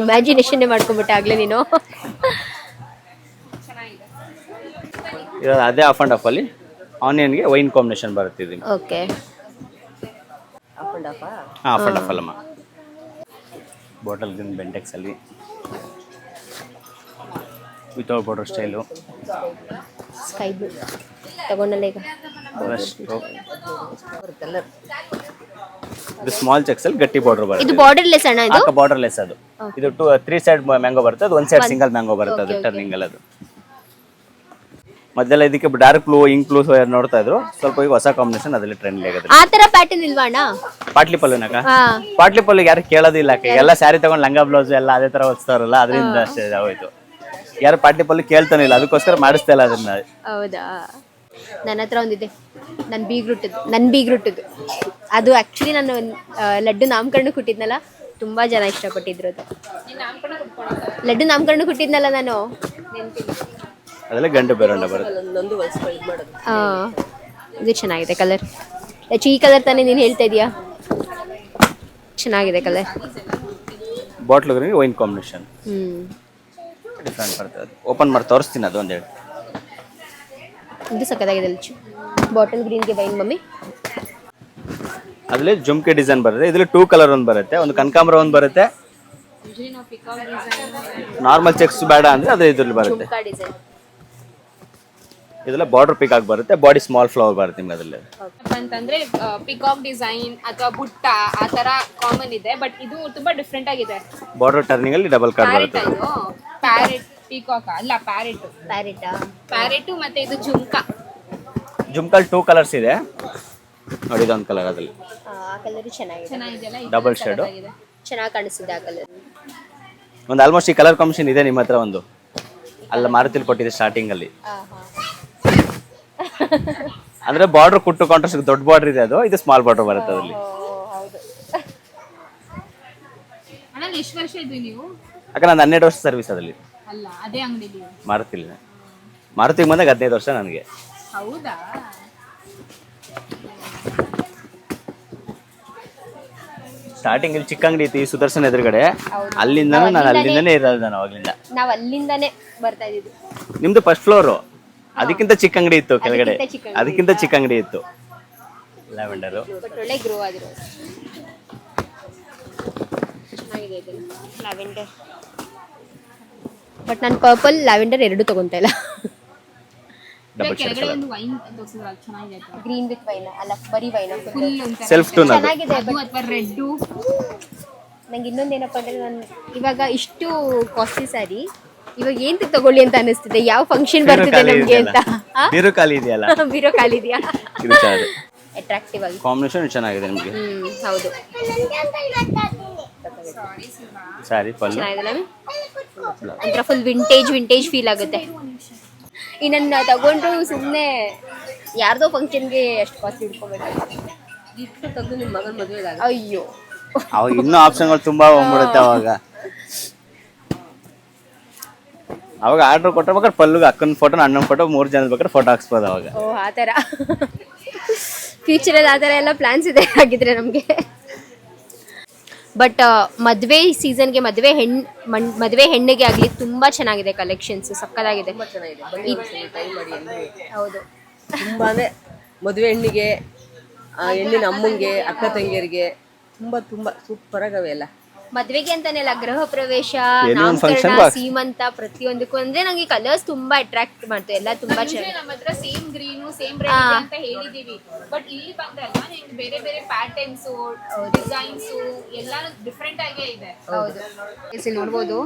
ಇಮ್ಯಾಜಿನೇಷನ್ ಮಾಡ್ಕೊಂಡ್ಬಿಟ್ಟೆ ಆಗ್ಲೇ ನೀನು. ಚೆನ್ನಾಗಿದೆ. ಇರೋದು ಅದೇ ಆಫ್ ಅಂಡ್ ಆಫ್ ಅಲ್ಲಿ ಆನಿಯನ್ಗೆ ವೈನ್ ಕಾಂಬಿನೇಷನ್ ಬರುತ್ತೆ ಇದು. Okay, up and up off and off ಅಲ್ಲಮ್ಮ. ಬಾಟಲ್ ಗ್ರೀನ್ ಬೆಂಟೆಕ್ಸ್ ಅಲ್ಲಿ without border style. Sky blue ತಗೊಂಡಲ್ಲ ಈಗ. ಕಲರ್ ಇದು ಸ್ಮಾಲ್ ಚೆಕ್ಸ್ ಅಲ್ಲಿ ಗಟ್ಟಿ ಬಾರ್ಡರ್ ಇದು ಬರುತ್ತೆ. ಬಾರ್ಡರ್ ಲೆಸ್ ಅಣ್ಣ ಇದು? ಬಾರ್ಡರ್ ಲೆಸ್ ಅದು. ಇದು 3 ಸೈಡ್ ಮ್ಯಾಂಗೋ ಬರುತ್ತೆ. ಅದು 1 ಸೈಡ್ ಸಿಂಗಲ್ ಮ್ಯಾಂಗೋ ಬರುತ್ತೆ. ಅದು ಟರ್ನಿಂಗ್ ಅಲ್ಲಿ ಅದು. ಮೊದಲೆಲ್ಲ ಇದಕ್ಕೆ ಡಾರ್ಕ್ ಬ್ಲೂ ಇಂಕ್ ಬ್ಲೂ ನೋಡ್ತಾ ಇದ್ರು. ಸ್ವಲ್ಪ ಈಗ ಹೊಸ ಕಾಂಬಿನೇಷನ್ ಅದರಲ್ಲಿ ಟ್ರೆಂಡ್ ಆಗಿದೆ. ಆ ತರ ಪ್ಯಾಟರ್ನ್ ಇಲ್ವಾ ಅಣ್ಣ? ಪಾಟ್ಲಿ ಪಲ್ಲುನಾಕ ಹಾ, ಪಾಟ್ಲಿ ಪಲ್ಲು ಯಾರು ಕೇಳೋದಿಲ್ಲ. ಎಲ್ಲ ಸ್ಯಾರಿ ತಗೊಂಡು ಲಂಗ ಬ್ಲೌಸ್ ಎಲ್ಲ ಅದೇ ತರ ಹೊಚ್ತಾರಲ್ಲ, ಅದರಿಂದ ಅಷ್ಟೇ ಹೋಯ್ತು. ಯಾರು ಪಾಟ್ಲಿ ಪಲ್ಲು ಕೇಳ್ತಾನೆ ಇಲ್ಲ, ಅದಕ್ಕೋಸ್ಕರ ಮಾಡಿಸ್ತಾ ಇಲ್ಲ ಅದನ್ನ. ಹೌದಾ? ನನ್ನ ಹತ್ರ ಒಂದಿದೆ, ನನ್ನ ಬೀಗ್ರುಟ್ಟದ್ದು. ಅದು ಆ್ಯಕ್ಚುಲಿ ನಾನು ಲಡ್ಡು ನಾಮಕರಣ ಕೊಟ್ಟಿದ್ನಲ್ಲ, ತುಂಬ ಜನ ಇಷ್ಟಪಟ್ಟಿದ್ರು ಅದು. ನೀನು ನಾಮಕರಣ ಕೊಟ್ಕೊಂಡಿದ್ದ ಲಡ್ಡು ನಾಮಕರಣ ಕೊಟ್ಟಿದ್ನಲ್ಲ ನಾನು. ನೆನಪಿಲ್ಲ. ಅದೆಲ್ಲ ಗಂಡು ಬೇರೆಂಡ ಬರುತ್ತೆ. ಒಂದೊಂದು ಹೊಲ್ಸ್ಕೊಂಡು ಇದು ಮಾಡೋದು. ಇದು ಚೆನ್ನಾಗಿದೆ ಕಲರ್. ಈ ಕಲರ್ ತಾನೇ ನೀನು ಹೇಳ್ತಾ ಇದೀಯಾ? ಚೆನ್ನಾಗಿದೆ colour. Bottle green wine combination ಹ್ಞೂ, ಡಿಫ್ರೆಂಟ್ ಬರ್ತದೆ. ಓಪನ್ ಮಾಡಿ ತೋರಿಸ್ತೀನಿ ಅದು ಒಂದೇಳು. ಇದು ಸಕ್ಕತ್ತಾಗಿದೆ ಲಚ್ಚು. ಬಾಟಲ್ ಗ್ರೀನ್ಗೆ ವೈನ್ ಮಮ್ಮಿ. ಅದರಲ್ಲಿ ಜುಮ್ಕೆ ಡಿಸೈನ್ ಬರುತ್ತೆ. ಇದರಲ್ಲಿ 2 ಕಲರ್ ಒಂದು ಬರುತ್ತೆ. ಒಂದು ಕನಕಾಂಬರ ಒಂದು ಬರುತ್ತೆ. ಯೂಶಲಿ ನಾವು ಪಿಕಾಕ್ ಡಿಸೈನ್ ನಾರ್ಮಲ್ ಚೆಕ್ಸ್ ಬೇಡ ಅಂದ್ರೆ ಅದೇ ಇದ್ರಲ್ಲಿ ಬರುತ್ತೆ. ಜುಮ್ಕಾ ಡಿಸೈನ್. ಇದೆಲ್ಲ ಬಾರ್ಡರ್ ಪಿಕಾಕ್ ಬರುತ್ತೆ. ಬಾಡಿ ಸ್ಮಾಲ್ ಫ್ಲವರ್ ಬರುತ್ತೆ ನಿಮ್ಗೆ ಅದರಲ್ಲಿ. ಅಂತಂದ್ರೆ ಪಿಕಾಕ್ ಡಿಸೈನ್ ಅಥವಾ ಬುಟ್ಟ ಆ ತರ ಕಾಮನ್ ಇದೆ, ಬಟ್ ಇದು ತುಂಬಾ ಡಿಫ್ರೆಂಟ್ ಆಗಿದೆ. ಬಾರ್ಡರ್ ಟರ್ನಿಂಗ್ ಅಲ್ಲಿ ಡಬಲ್ ಕಾರ್ಡ್ ಪ್ಯಾರೆಟ್ ಬರುತ್ತೆ. ಇದು ಪ್ಯಾರೆಟ್ ಪೀಕಾಕ್ ಅಲ್ಲ, ಪ್ಯಾರೆಟ್. ಪ್ಯಾರೆಟ್ ಮತ್ತೆ ಇದು ಜುಮ್ಕಾ. ಜುಮ್ಕಲ್ 2 ಕಲರ್ಸ್ ಇದೆ ನೋಡಿ, ಇದೊಂದು ಕಲರ್ ಅದ್ರಲ್ಲಿ ಆ ಕಲರ್ ಚೆನ್ನಾಗಿದೆಯಲ್ಲ, ಡಬಲ್ ಶೇಡ್. ಚೆನ್ನಾಗಿ ಕಾಣಿಸ್ತಿದೆ ಆ ಕಲರ್. ಒಂದು ಆಲ್ಮೋಸ್ಟ್ ಈ ಕಲರ್ ಕಾಂಬಿನೇಷನ್ ಇದೆ ನಿಮ್ಮ ಹತ್ರ ಒಂದು, ಅಲ್ಲ ಮಾರುತಿಲಿ ಕೊಟ್ಟಿದೆ ಸ್ಟಾರ್ಟಿಂಗ್ ಅಲ್ಲಿ. ಅಂದ್ರೆ ಬಾರ್ಡರ್ ಕುಟ್ಟು ಕಾಂಟ್ರಾಸ್ಟ್ ದೊಡ್ಡ ಬಾರ್ಡರ್ ಇದೆ, ಅದು ಇದು ಸ್ಮಾಲ್ ಬಾರ್ಡರ್ ಬರುತ್ತೆ ಅದರಲ್ಲಿ. ಹೌದು. ಅಣ್ಣ ಎಷ್ಟು ವರ್ಷ ಇದ್ವಿ ನೀವು? ಯಾಕಂದ್ರೆ ನಾನು 12 ವರ್ಷ ಸರ್ವಿಸ್ ಅದರಲ್ಲಿ ಅಲ್ಲ, ಅದೇ ಅಂಗಡಿಲಿ. ಮಾರುತಿಗೆ ಬಂದಾಗ 15 ವರ್ಷ ನನಗೆ. ಹೌದಾ? ಸ್ಟಾರ್ಟಿಂಗ್ ಇಲ್ಲಿ ಚಿಕ್ಕ ಅಂಗಡಿ ಇತ್ತು ಈ ಸುದರ್ಶನ್ ಎದುರುಗಡೆ, ಅಲ್ಲಿಂದನೂ ನಾನು ಅಲ್ಲಿಂದನೇ ಇರೋದು ನಾನು ಅವಾಗ್ಲಿಂದ. ನಾವ್ ಅಲ್ಲಿಂದಾನೇ ಬರ್ತಾ ಇದ್ದಿದ್ದು. ನಿಮ್ದು ಫಸ್ಟ್ ಫ್ಲೋರು, ಅದಕ್ಕಿಂತ ಚಿಕ್ಕ ಅಂಗಡಿ ಇತ್ತು ಕೆಳಗಡೆ, ಅದಕ್ಕಿಂತ ಚಿಕ್ಕ ಅಂಗಡಿ ಇತ್ತು. ಲ್ಯಾವೆಂಡರು ಬಟ್ ಒಳ್ಳೆ ಗ್ರೋ ಆಗಿರೋ ಚೆನ್ನಾಗಿದೆ ಇದು ಲ್ಯಾವೆಂಡರ್. ಬಟ್ ನಾನು ಪರ್ಪಲ್ ಲ್ಯಾವೆಂಡರ್ ಎರಡು ತಗೊಂತ ಇಲ್ಲ. ಡಬಲ್ ಶೇಡ್ ಕೆಳಗಡೆ ಒಂದು ವೈನ್ ತೋರಿಸಿದ್ರೆ ಅದು ಚೆನ್ನಾಗಿದೆ. ಗ್ರೀನ್ ವಿತ್ ವೈನ್ ಅಲ್ಲ, ಬರೀ ವೈನ್ ಫುಲ್ ಒಂಥರ ಸೆಲ್ಫ್ ಟೂನ್ ಅದು. ಚೆನ್ನಾಗಿದೆ. ಅದು ಅಥವಾ ರೆಡ್ಡು. ನಂಗೆ ಇನ್ನೊಂದೇನಪ್ಪ ಅಂದ್ರೆ, ನಾನು ಇವಾಗ ಇಷ್ಟು ಕಾಸ್ಟ್ಲಿ ಸ್ಯಾರಿ ಇವಾಗ ಏನ್ ತಗೊಳ್ಳಿ ಅಂತ ಅನಿಸ್ತಿದೆ, ಯಾವ ಫಂಕ್ಷನ್ ಬರ್ತಿದೆ ನಮ್ಗೆ ಅಂತ. ಬೀರು ಖಾಲಿ ಇದೆಯಲ್ಲ, ಬೀರೋ ಕಾಲಿದ್ಯಾ? ಇದು ಚೆನ್ನಾಗಿದೆ, ಅಟ್ರಾಕ್ಟಿವ್ ಆಗಿ ಕಾಂಬಿನೇಷನ್ ಚೆನ್ನಾಗಿದೆ ನಿಮಗೆ. ಹೌದು, ಸಾರಿ ಪಲ್ಲು ಚೆನ್ನಾಗಿದೆ. ಒಂಥರ ಫುಲ್ ವಿಂಟೇಜ್ ಫೀಲ್ ಆಗುತ್ತೆ. ಇನ್ನನ್ನ ತಗೊಂಡ್ರು ಸುಮ್ಮನೆ ಯಾರ್ದೋ ಫಂಕ್ಷನ್ಗೆ ಎಷ್ಟು ಕಾಸ್ಟ್ಲಿ ಇಟ್ಕೋಬೇಕು. ಇಟ್ಟು ತೆಗೆದು ನಿಮ್ಮ ಮಗನ ಮದುವೆಗೆ ಅಯ್ಯೋ, ಅವಾಗ ಇನ್ನೂ ಆಪ್ಷನ್ಗಳು ತುಂಬಾ ಹೋಗ್ಬಿಡುತ್ತೆ. ಅವಾಗ ಆರ್ಡರ್ ಕೊಟ್ಟರೆ ಬೇಕಾದ್ರೆ ಪಲ್ಲುಗೆ ಅಕ್ಕನ ಫೋಟೋ ಅಣ್ಣನ ಫೋಟೋ 3 ಜನದ ಬೇಕಾದ್ರೆ ಫೋಟೋ ಹಾಕ್ಸ್ಬೋದು ಅವಾಗ. ಓ ಆ ಥರ ಫ್ಯೂಚರಲ್ಲಿ ಆ ಥರ ಎಲ್ಲ ಪ್ಲಾನ್ಸ್ ಇದೆ ಆಗಿದ್ರೆ ನಮಗೆ. ಬಟ್ ಮದುವೆ ಸೀಸನ್ಗೆ ಮದುವೆ ಹೆಣ್ಣಿಗೆ ಆಗಲಿ ತುಂಬ ಚೆನ್ನಾಗಿದೆ ಕಲೆಕ್ಷನ್ಸ್, ಸಕ್ಕತ್ತಾಗಿದೆ. ಹೌದು, ತುಂಬಾನೇ ಮದುವೆ ಹೆಣ್ಣಿಗೆ, ಹೆಣ್ಣಿನ ಅಮ್ಮಂಗೆ, ಅಕ್ಕ ತಂಗಿಯರಿಗೆ ತುಂಬಾ ಸೂಪರ್ ಆಗವೆ ಎಲ್ಲ. ಮದ್ವೆಗೆ ಅಂತಾನೆ ಅಲ್ಲ, ಗೃಹ ಪ್ರವೇಶ, ಏನೋ ಒಂದ್ function ನಾಮಕರಣ, box. ಸೀಮಂತ, ಪ್ರತಿಯೊಂದಕ್ಕೂ ಅಂದ್ರೆ ನಂಗೆ ಕಲರ್ಸ್ ತುಂಬಾ ಅಟ್ರಾಕ್ಟ್ ಮಾಡ್ತವೆ. ಎಲ್ಲ ತುಂಬಾ ಚೆನ್ನಾಗಿ. ನಮ್ಮ ಹತ್ರ ಸೇಮ್ ಗ್ರೀನು ಸೇಮ್ ರೆಡ್ ಅಂತ ಹೇಳಿದೀವಿ, ಬಟ್ ಇಲ್ಲಿ ಬಂದಲ್ವಾ ನಿಮ್ಗೆ ಬೇರೆ ಬೇರೆ ಪ್ಯಾಟರ್ನ್ಸ್, ಡಿಸೈನ್ಸ್ ಎಲ್ಲಾನು ಡಿಫ್ರೆಂಟ್ ಆಗೇ ಇದೆ. ಹೌದು, ಇಲ್ಲಿ ನೋಡ್ಬೋದು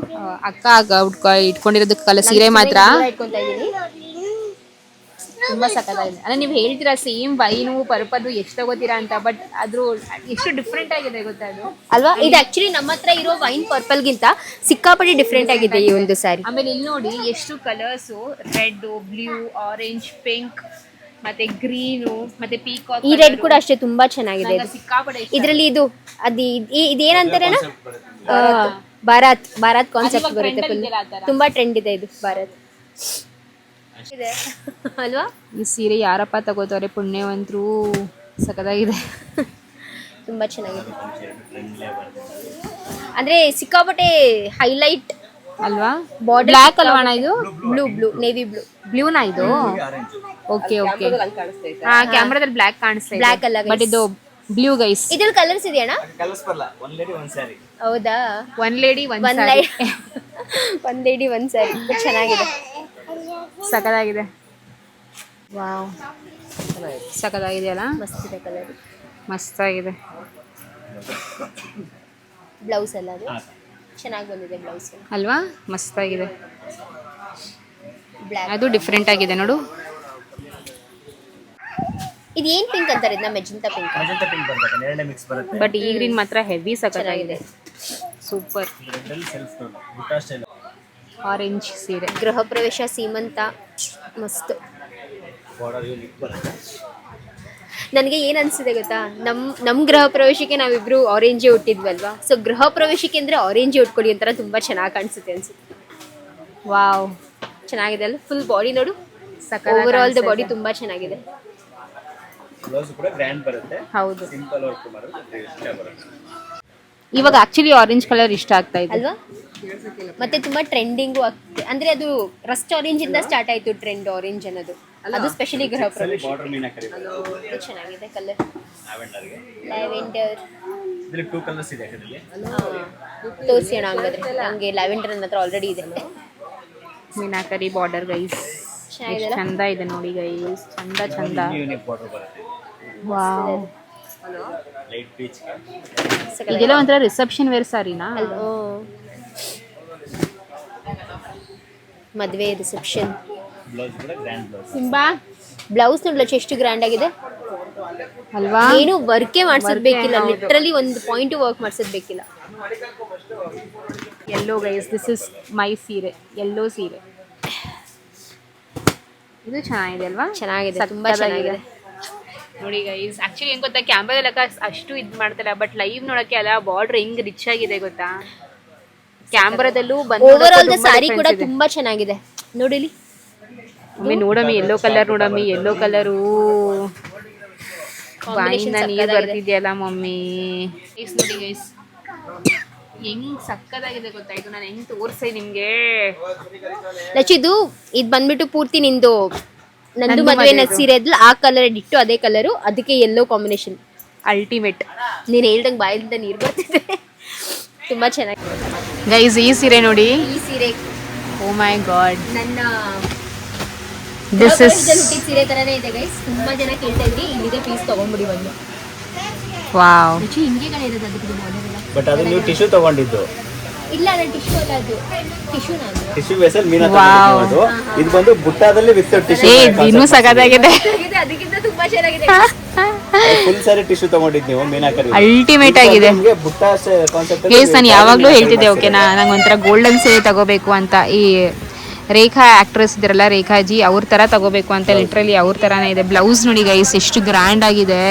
ಅಕ್ಕ ಇಟ್ಕೊಂಡಿರೋದಕ್ಕಲ್ಲ ಸೀರೆ ಮಾತ್ರ ಇಟ್ಕೊಂತಾ ಇದೀನಿ. ತುಂಬಾ ಸಕ್ಕತ್ತಾಗಿದೆ. ಅಂದ್ರೆ ನೀವು ಹೇಳ್ತೀರಾ ಸೇಮ್ ವೈನು ಪರ್ಪದು ಎಷ್ಟು ತಗೋತೀರಾ ಅಂತ, ಬಟ್ ಅದ್ರ ಎಷ್ಟು ಡಿಫ್ರೆಂಟ್ ಆಗಿದೆ ಗೊತ್ತಾ ಅದು ಅಲ್ವಾ? ಇದು ಆಕ್ಚುಲಿ ನಮ್ಮ ಹತ್ರ ಇರೋ ವೈನ್ ಪರ್ಪಲ್ ಗಿಂತ ಸಿಕ್ಕಾಪಟ್ಟೆ ಡಿಫ್ರೆಂಟ್ ಆಗಿದೆ ಈ ಒಂದು ಸ್ಯಾರಿ. ಆಮೇಲೆ ಇಲ್ಲಿ ನೋಡಿ ಎಷ್ಟು colours, red, blue, orange, pink, ಮತ್ತೆ ಗ್ರೀನು, ಮತ್ತೆ ಪೀಕಾಕ್. ಈ ರೆಡ್ ಕೂಡ ಅಷ್ಟೇ ತುಂಬಾ ಚೆನ್ನಾಗಿದೆ. ಇದು ಸಿಕ್ಕಾಪಟ್ಟೆ ಇದರಲ್ಲಿ ಇದೇನಂತಾರೆ ಭಾರತ್ ಕಾನ್ಸೆಪ್ಟ್ ಬರುತ್ತೆ. ತುಂಬಾ ಟ್ರೆಂಡ್ ಇದೆ ಇದು ಭಾರತ್ ಇದೆ ಅಲ್ವಾ? ಈ ಸೀರೆ ಯಾರಪ್ಪ ತಗೋತಾರೆ, ಪುಣ್ಯವಂತರು. ಸಖತ್ತಾಗಿದೆ, ತುಂಬಾ ಚೆನ್ನಾಗಿದೆ. ಅಂದ್ರೆ ಸಿಕ್ಕಾಪಟ್ಟೆ ಹೈಲೈಟ್ ಅಲ್ವಾ? ಬಾರ್ಡರ್ ಬ್ಲ್ಯಾಕ್ ಅಲ್ವಾಣ ಇದು? ಬ್ಲೂ ನೇವಿ ಬ್ಲೂನಾ ಇದು? ಓಕೆ ಓಕೆ, ಹಾ ಕ್ಯಾಮ್ರಾದಲ್ಲಿ ಬ್ಲ್ಯಾಕ್ ಕಾಣಿಸ್ತಾ ಇದೆ, ಬ್ಲ್ಯಾಕ್ ಅಲ್ಲ ಬಟ್ ಇದು ಬ್ಲೂ ಗೈಸ್. ಇದ್ರಲ್ಲಿ ಕಲರ್ಸ್ ಇದೆಯಣ್ಣ? ಕಲರ್ಸ್ ಬರಲ್ಲ, ಒನ್ ಲೇಡಿ ಒನ್ ಸ್ಯಾರಿ. ಹೌದಾ? ಒನ್ ಲೇಡಿ ಒಂದ್ ಲೇಡಿ ಒಂದ್ ಸ್ಯಾರಿ ಚೆನ್ನಾಗಿದೆ. ಸಖತ್ತಾಗಿದೆ. ವಾವ್, ಸಖತ್ತಾಗಿದೆ ಅಲ್ಲ? ಮಸ್ತ್ ಇದೆ ಕಲರ್, ಮಸ್ತಾಗಿದೆ. ಬ್ಲೌಸ್ ಎಲ್ಲ ಅದು ಚೆನ್ನಾಗಿ ಬಂದಿದೆ ಬ್ಲೌಸ್ ಅಲ್ವಾ? ಮಸ್ತಾಗಿದೆ. ಬ್ಲ್ಯಾಕ್ ಅದು ಡಿಫ್ರೆಂಟ್ ಆಗಿದೆ ನೋಡು. ಇದು ಏನ್ ಪಿಂಕ್ ಅಂತಾರೆ ಇದನ್ನ? Magenta pink. ಮೆಜೆಂಟಾ ಪಿಂಕ್ ಬರುತ್ತೆ, ಎರಡನೇ ಮಿಕ್ಸ್ ಬರುತ್ತೆ. ಬಟ್ ಈ ಗ್ರೀನ್ ಮಾತ್ರ ಹೆವಿ ಸಖತ್ತಾಗಿದೆ, ಸೂಪರ್. ರೆಡ್ ಅಲ್ಲಿ ಸೆಲ್ಫ್ ಟೋನ್, ಬುಟ್ಟ ಸ್ಟೈಲ್. ಆರೆಂಜ್ ಸೀರೆ, ಗೃಹ ಪ್ರವೇಶ, ಸೀಮಂತ, ಮಸ್ತ್. ಬಾರ್ಡರ್ ಯೂನಿಕ್ ಬರುತ್ತೆ. ನನಗೆ ಏನು ಅನಿಸಿದೆ ಗೊತ್ತಾ, ನಮ್ಮ ಗೃಹ ಪ್ರವೇಶಕ್ಕೆ ನಾವಿಬ್ರು ಆರೆಂಜೇ ಉಟ್ಟಿದ್ವಲ್ವಾ, ಸೊ ಗೃಹ ಪ್ರವೇಶಕ್ಕೆ ಅಂದರೆ ಆರೆಂಜೇ ಉಟ್ಕೊಳ್ಳಿ ಒಂಥರ ತುಂಬ ಚೆನ್ನಾಗಿ ಕಾಣಿಸುತ್ತೆ ಅನ್ಸುತ್ತೆ. ವಾವ್, ಚೆನ್ನಾಗಿದೆ ಅಲ್ಲ? ಫುಲ್ ಬಾಡಿ ನೋಡು, ಸಖತ್ತಾಗಿ ಓವರ್ ಆಲ್ ದ ಕಾಣಿಸ್ತಾ ಬಾಡಿ ಇದೆ. ತುಂಬ ಚೆನ್ನಾಗಿದೆ. ಬ್ಲೌಸ್ ಕೂಡ ಗ್ರ್ಯಾಂಡ್ ಬರುತ್ತೆ, ಹೌದು. ಸಿಂಪಲ್ ವರ್ಕ್ ಮಾಡೋದು ಇಷ್ಟ ಬರುತ್ತೆ. ಇವಾಗ ಆಕ್ಚುಲಿ ಆರೆಂಜ್ ಕಲರ್ ಇಷ್ಟ ಆಗ್ತಾ ಇದೆ ಅಲ್ವಾ? ಮತ್ತೆ ತುಂಬಾ ಟ್ರೆಂಡಿಂಗು ಆಗ್ತಿದೆ. ಅಂದ್ರೆ ಅದು ರಸ್ಟ್ ಆರೆಂಜ್ ಇಂದ ಸ್ಟಾರ್ಟ್ ಆಯ್ತು ಟ್ರೆಂಡ್ ಆರೆಂಜ್ ಅನ್ನೋದು. ಅದು ಸ್ಪೆಷಲಿ ಗೃಹ ಪ್ರವೇಶ. ಬಾರ್ಡರ್ ಮೀನಾಕರಿ ಇದು ಚೆನ್ನಾಗಿದೆ ಕಲರ್, ಲ್ಯಾವೆಂಡರ್ಗೆ. ಲ್ಯಾವೆಂಡರ್. ಇದರಲ್ಲಿ 2 ಕಲರ್ಸ್ ಇದೆ ಇದರಲ್ಲಿ. ತೋರಿಸಿ ಅಣ್ಣ ಹಂಗಾದ್ರೆ, ನಂಗೆ ಲ್ಯಾವೆಂಡರ್ ನನ್ನ ಹತ್ರ ಆಲ್ರೆಡಿ ಇದೆ. ಮೀನಾಕರಿ ಬಾರ್ಡರ್ ಗೈಸ್, ಚೆನ್ನಾಗಿದೆ ಚಂದ ಇದೆ ನೋಡಿ ಗೈಸ್, ಚಂದ. ಯೂನಿಕ್ ಬಾರ್ಡರ್ ಬರುತ್ತೆ. Wow, light peach. ಇದೆಲ್ಲ ಒಂಥರ ರಿಸೆಪ್ಷನ್ ವೇರ್ ಸಾರಿನಾ? ಮದುವೆ ರಿಸೆಪ್ಷನ್. ಬ್ಲೌಸ್ ಕೂಡ ಗ್ರ್ಯಾಂಡ್ ಬ್ಲೌಸ್. ಸಿಂಬಾ ಬ್ಲೌಸ್ ನೋಡ್ಲಚ್ಚ ಎಷ್ಟು ಗ್ರ್ಯಾಂಡ್ ಆಗಿದೆ ಅಲ್ವಾ? ಏನು ವರ್ಕೇ ಮಾಡ್ಸೋದ್ ಬೇಕಿಲ್ಲ, ಲಿಟ್ರಲಿ ಒಂದು ಪಾಯಿಂಟ್ ವರ್ಕ್ ಮಾಡ್ಸೋದ್ ಬೇಕಿಲ್ಲ. Yellow guys, this is my ಸೀರೆ, ಯೆಲ್ಲೋ ಸೀರೆ. ಇದು ಚೆನ್ನಾಗಿದೆ ಅಲ್ವಾ? ಚೆನ್ನಾಗಿದೆ, ತುಂಬಾ ಚೆನ್ನಾಗಿದೆ. ನೋಡಿ ಗೈಸ್, ಆಕ್ಚುಲಿ ಏನ್ ಗೊತ್ತಾ, ಕ್ಯಾಮ್ರಾದಲ್ಲಿ ಅಷ್ಟು ಇದು ಮಾಡ್ತಾರ, ಬಟ್ ಲೈವ್ ನೋಡಕ್ಕೆ ಅಲ್ಲ ಬಾರ್ಡರ್ ಹೆಂಗ್ ರಿಚ್ ಆಗಿದೆ ಗೊತ್ತಾ. ಕ್ಯಾಮ್ರಾದಲ್ಲೂ ಓವರ್ ಆಲ್ ದ ಸಾರಿ ಕೂಡ ತುಂಬಾ ಚೆನ್ನಾಗಿದೆ ನೋಡಿಲಿ. ಒಮ್ಮೆ ನೋಡಮ್ಮಿ, ಯೆಲ್ಲೋ ಕಲರ್ ನೋಡಮ್ಮಿ, ಯೆಲ್ಲೋ ಕಲರು ಬಾಯಿಂದ ನೀರು ಬರ್ತಿದ್ಯಲ್ಲ ಮಮ್ಮಿ. ಗೈಸ್ ನೋಡಿ ಗೈಸ್, ಹೆಂಗ್ ಸಕ್ಕದಾಗಿದೆ ಗೊತ್ತಾ. ಇದು ನಾನು ಹೆಂಗ್ ತೋರ್ಸೆ ನಿಮ್ಗೆ. ಲಚಿದು ಇದು ಬಂದ್ಬಿಟ್ಟು ಪೂರ್ತಿ ನಿಂದು ನಂದು ಮದುವೆ ಸೀರೆ ಇದ್ಲ ಆ ಕಲರ್ ಇಟ್ಟು ಅದೇ ಕಲರು, ಅದಕ್ಕೆ ಯೆಲ್ಲೋ ಕಾಂಬಿನೇಷನ್ ಅಲ್ಟಿಮೇಟ್. ನೀನ್ ಹೇಳ್ದಂಗೆ ಬಾಯಿಂದ ನೀರು ಬರ್ತಿದೆ. ತುಂಬಾ ಚೆನ್ನಾಗಿದೆ ಗೈಸ್. ಈ ಸೀರೆ ನೋಡಿ, ಈ ಸೀರೆ ಓ ಮೈ ಗಾಡ್, ನನ್ನ ದಿಸ್ ಇಸ್ ಹುಟ್ಟಿದ ಸೀರೆ ತರನೇ ಇದೆ ಗೈಸ್. ತುಂಬಾ ಜನ ಕೇಳ್ತಾ ಇದ್ರಿ, ಇಲ್ಲಿದೆ ಪೀಸ್ ತಗೊಂಡ್ಬಿಡಿ ಬಂದು. ವಾವ್. ಲಚ್ಚಿ ಹಿಂಗೆ ಇರೋದು ಅದಕ್ಕೆ ಬಾರ್ಡರ್ ಎಲ್ಲ. ಬಟ್ ಅದು ನೀವು ಟಿಶ್ಯೂ ತಗೊಂಡಿದ್ದು. ಇಲ್ಲ ಅದು ಟಿಶ್ಯೂ ಅಲ್ಲ, ಅದು ಟಿಶ್ಯೂನ ಅದು. ಟಿಶ್ಯೂ ಬೇಸಲ್ ಮೀನಾ ತಗೊಂಡಿದ್ದು. ಇದು ಬಂದು ಬುಟ್ಟಾದಲ್ಲಿ ವಿತ್ ಟಿಶ್ಯೂ. ಇನ್ನೂ ಸಗದಾಗಿದೆ, ಅದಕ್ಕಿಂತ ತುಂಬಾ ಚೆನ್ನಾಗಿದೆ. ಫುಲ್ ಸಾರಿ ಟಿಶ್ಯೂ ತಗೊಂಡಿದ್ದು ನೀವು ಮೀನಾ ಕರಿ. ಅಲ್ಟಿಮೇಟ್ ಆಗಿದೆ ನಿಮಗೆ ಬುಟ್ಟ ಕಾನ್ಸೆಪ್ಟ್. ಗೈಸ್, ನಾನು ಯಾವಾಗ್ಲೂ ಹೇಳ್ತಿದ್ದೆ ಓಕೆನಾ, ನಂಗೆ ಒಂಥರ ಗೋಲ್ಡನ್ ಸೀರೆ ತಗೋಬೇಕು ಅಂತ. ಈ ರೇಖಾ ಆಕ್ಟ್ರೆಸ್ ಇದ್ರಲ್ಲ, ರೇಖಾಜಿ, ಅವ್ರ ತರ ತಗೋಬೇಕು ಅಂತ. ಲಿಟ್ರಲಿ ಅವ್ರ ತರಾನೇ ಇದೆ. ಬ್ಲೌಸ್ ನೋಡಿ ಗೈಸ್, ಎಷ್ಟು ಗ್ರ್ಯಾಂಡ್ ಆಗಿದೆ.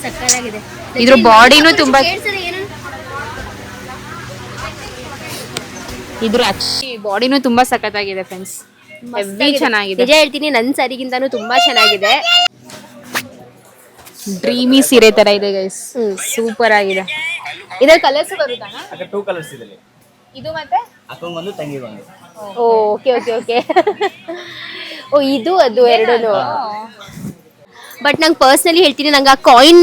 ಸಕ್ಕತ್ತಾಗಿದೆ. ಇದ್ರ ಬಾಡಿನೂ ತುಂಬಾ, ಇದ್ರ ಬಾಡಿನೂ ತುಂಬಾ ಸಖತ್ತಾಗಿದೆ ಫ್ರೆಂಡ್ಸ್. ಹೆವಿ ಚೆನ್ನಾಗಿದೆ. ನಿಜ ಹೇಳ್ತೀನಿ, ನನ್ನ ಸಾರಿಗಿಂತಾನು ತುಂಬಾ ಚೆನ್ನಾಗಿದೆ. ಡ್ರೀಮಿ ಸೀರೆ ತರ ಇದೆ ಗೈಸ್, ಸೂಪರ್ ಆಗಿದೆ. ಇದ್ರ ಕಲರ್ಸ್ ಬರುತ್ತಾ? ಅಕ್ಕ 2 ಕಲರ್ಸ್ ಇದೆ. ಇದು ಮತ್ತೆ ಅಕ್ಕಂಗೆ ಒಂದು ತಂಗಿಗೆ ಒಂದು. Okay okay okay. ಓ ಇದು ಅದು ಎರಡೂ. ಬಟ್ ನಂಗೆ ಪರ್ಸ್ನಲಿ ಹೇಳ್ತೀನಿ, ನಂಗೆ ಆ ಕಾಯಿನ್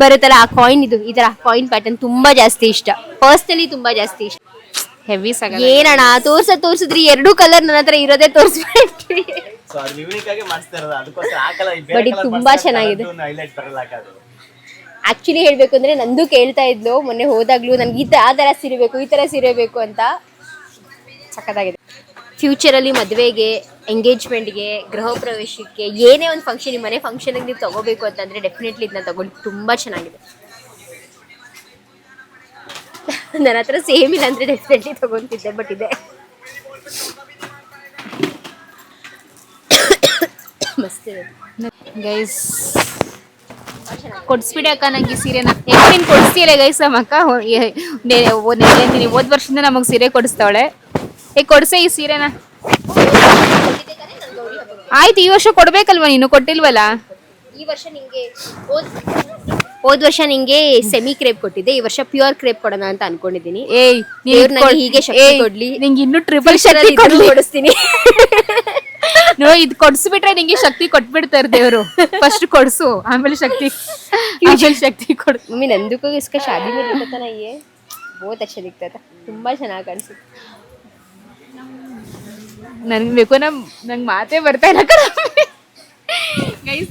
ಬರುತ್ತಲ್ಲ, ಆ ಕಾಯಿನ್ ಇದು ಈ ತರ ಕಾಯಿನ್ ಪ್ಯಾಟರ್ನ್ ತುಂಬಾ ಜಾಸ್ತಿ ಇಷ್ಟ. ಪರ್ಸ್ನಲಿ ತುಂಬಾ ಜಾಸ್ತಿ ಇಷ್ಟ. ಹೆವಿ ಸಗ. ಏನಣ್ಣ ತೋರ್ಸಿದ್ರಿ, ಎರಡು ಕಲರ್ ನನ್ನ ಹತ್ರ ಇರೋದೇ ತೋರಿಸ್ಬಿಟ್ರಿ. ಸೊ ಅದು ಯೂನಿಕ್ ಆಗಿ ಮಾಡಿಸ್ತಾ ಇರೋದು, ಅದಕ್ಕೋಸ್ಕರ ಆ ಕಲರ್ ಬಟ್ ಇದು ತುಂಬಾ ಚೆನ್ನಾಗಿದೆ. ಹೈಲೈಟ್ ಬರಲ್ಲ ಅದು. ಆಕ್ಚುಲಿ ಹೇಳ್ಬೇಕು ಅಂದ್ರೆ ನಂದು ಕೇಳ್ತಾ ಇದ್ಲು ಮೊನ್ನೆ ಹೋದಾಗ್ಲೂ, ನನ್ಗೆ ಆ ತರ ಸೀರೆ ಬೇಕು, ಈ ತರ ಸೀರೆ ಬೇಕು ಅಂತ. ಸಖತ್ತಾಗಿದೆ. ಫ್ಯೂಚರಲ್ಲಿ ಮದುವೆಗೆ, ಎಂಗೇಜ್ಮೆಂಟ್ಗೆ, ಗೃಹ ಪ್ರವೇಶಕ್ಕೆ, ಏನೇ ಒಂದು ಫಂಕ್ಷನ್, ಮನೆ ಫಂಕ್ಷನ್ಗೆ ನೀವು ತಗೋಬೇಕು ಅಂತಂದ್ರೆ ಡೆಫಿನೆಟ್ಲಿ ಇದನ್ನ ತಗೊಳ್ಳಿ, ತುಂಬಾ ಚೆನ್ನಾಗಿದೆ. ನನ್ನ ಹತ್ರ ಸೇಮ್ ಇಲ್ಲ ಅಂದ್ರೆ ಡೆಫಿನೆಟ್ಲಿ ತಗೊಂತಿದ್ದೆ, ಬಟ್ ಇದೆ ಮಸ್ತ್ ಇದೆ ಗೈಸ್. ಕೊಡ್ಸ್ಬಿಡಿ ಅಕ್ಕ ನಂಗೆ ಈ ಸೀರೆನ. ನೀನು ಕೊಡಿಸ್ತೀಯಲ್ಲ ಗೈಸ್ ನಮ್ಮ ಅಕ್ಕ. ಹೋದ್ ವರ್ಷದಿಂದ ನಮಗೆ ಸೀರೆ ಕೊಡಿಸ್ತಾವಳೆ. ಕೊಡ್ಸೆ ಈ ಸೀರೆನ. ಆಯ್ತು, ಈ ವರ್ಷ ಕೊಡ್ಬೇಕಲ್ವಾ, ನೀನು ಕೊಟ್ಟಿಲ್ವಲ್ಲ. ಈ ವರ್ಷ ನಿಂಗೆ ಹೋದ್ ವರ್ಷ ನಿಂಗೆ ಸೆಮಿ ಕ್ರೇಪ್ ಕೊಟ್ಟಿದ್ದೆ, ಈ ವರ್ಷ ಪ್ಯೂರ್ ಕ್ರೇಪ್ ಕೊಡೋಣ ಅಂತ ಅನ್ಕೊಂಡಿದೀನಿ. ಹೀಗೆ ಶಕ್ತಿ ಕೊಡ್ಲಿ, ನಿಂಗೆ ಇನ್ನೂ ಟ್ರಿಪಲ್ ಶಕ್ತಿ ಕೊಡಿಸ್ತೀನಿ. ನೋ, ಇದು ಕೊಡ್ಸ್ಬಿಟ್ರೆ ನಿಂಗೆ ಶಕ್ತಿ ಕೊಟ್ಬಿಡ್ತಾರೆ ದೇವ್ರು. ಫಸ್ಟ್ ಕೊಡ್ಸು, ಆಮೇಲೆ ಶಕ್ತಿ ಕೊಡು. मम्मी नंदू को इसका शादी में दिखता ना, ये बहुत अच्छा दिखता था, ತುಂಬಾ ಚೆನ್ನಾಗಿ ಕಾಣಿಸುತ್ತೆ. ನನಗೆ ಬೇಕು, ನಂಗೆ ಮಾತೇ ಬರ್ತಾ ಇಲ್ಲ ಗೈಸ್.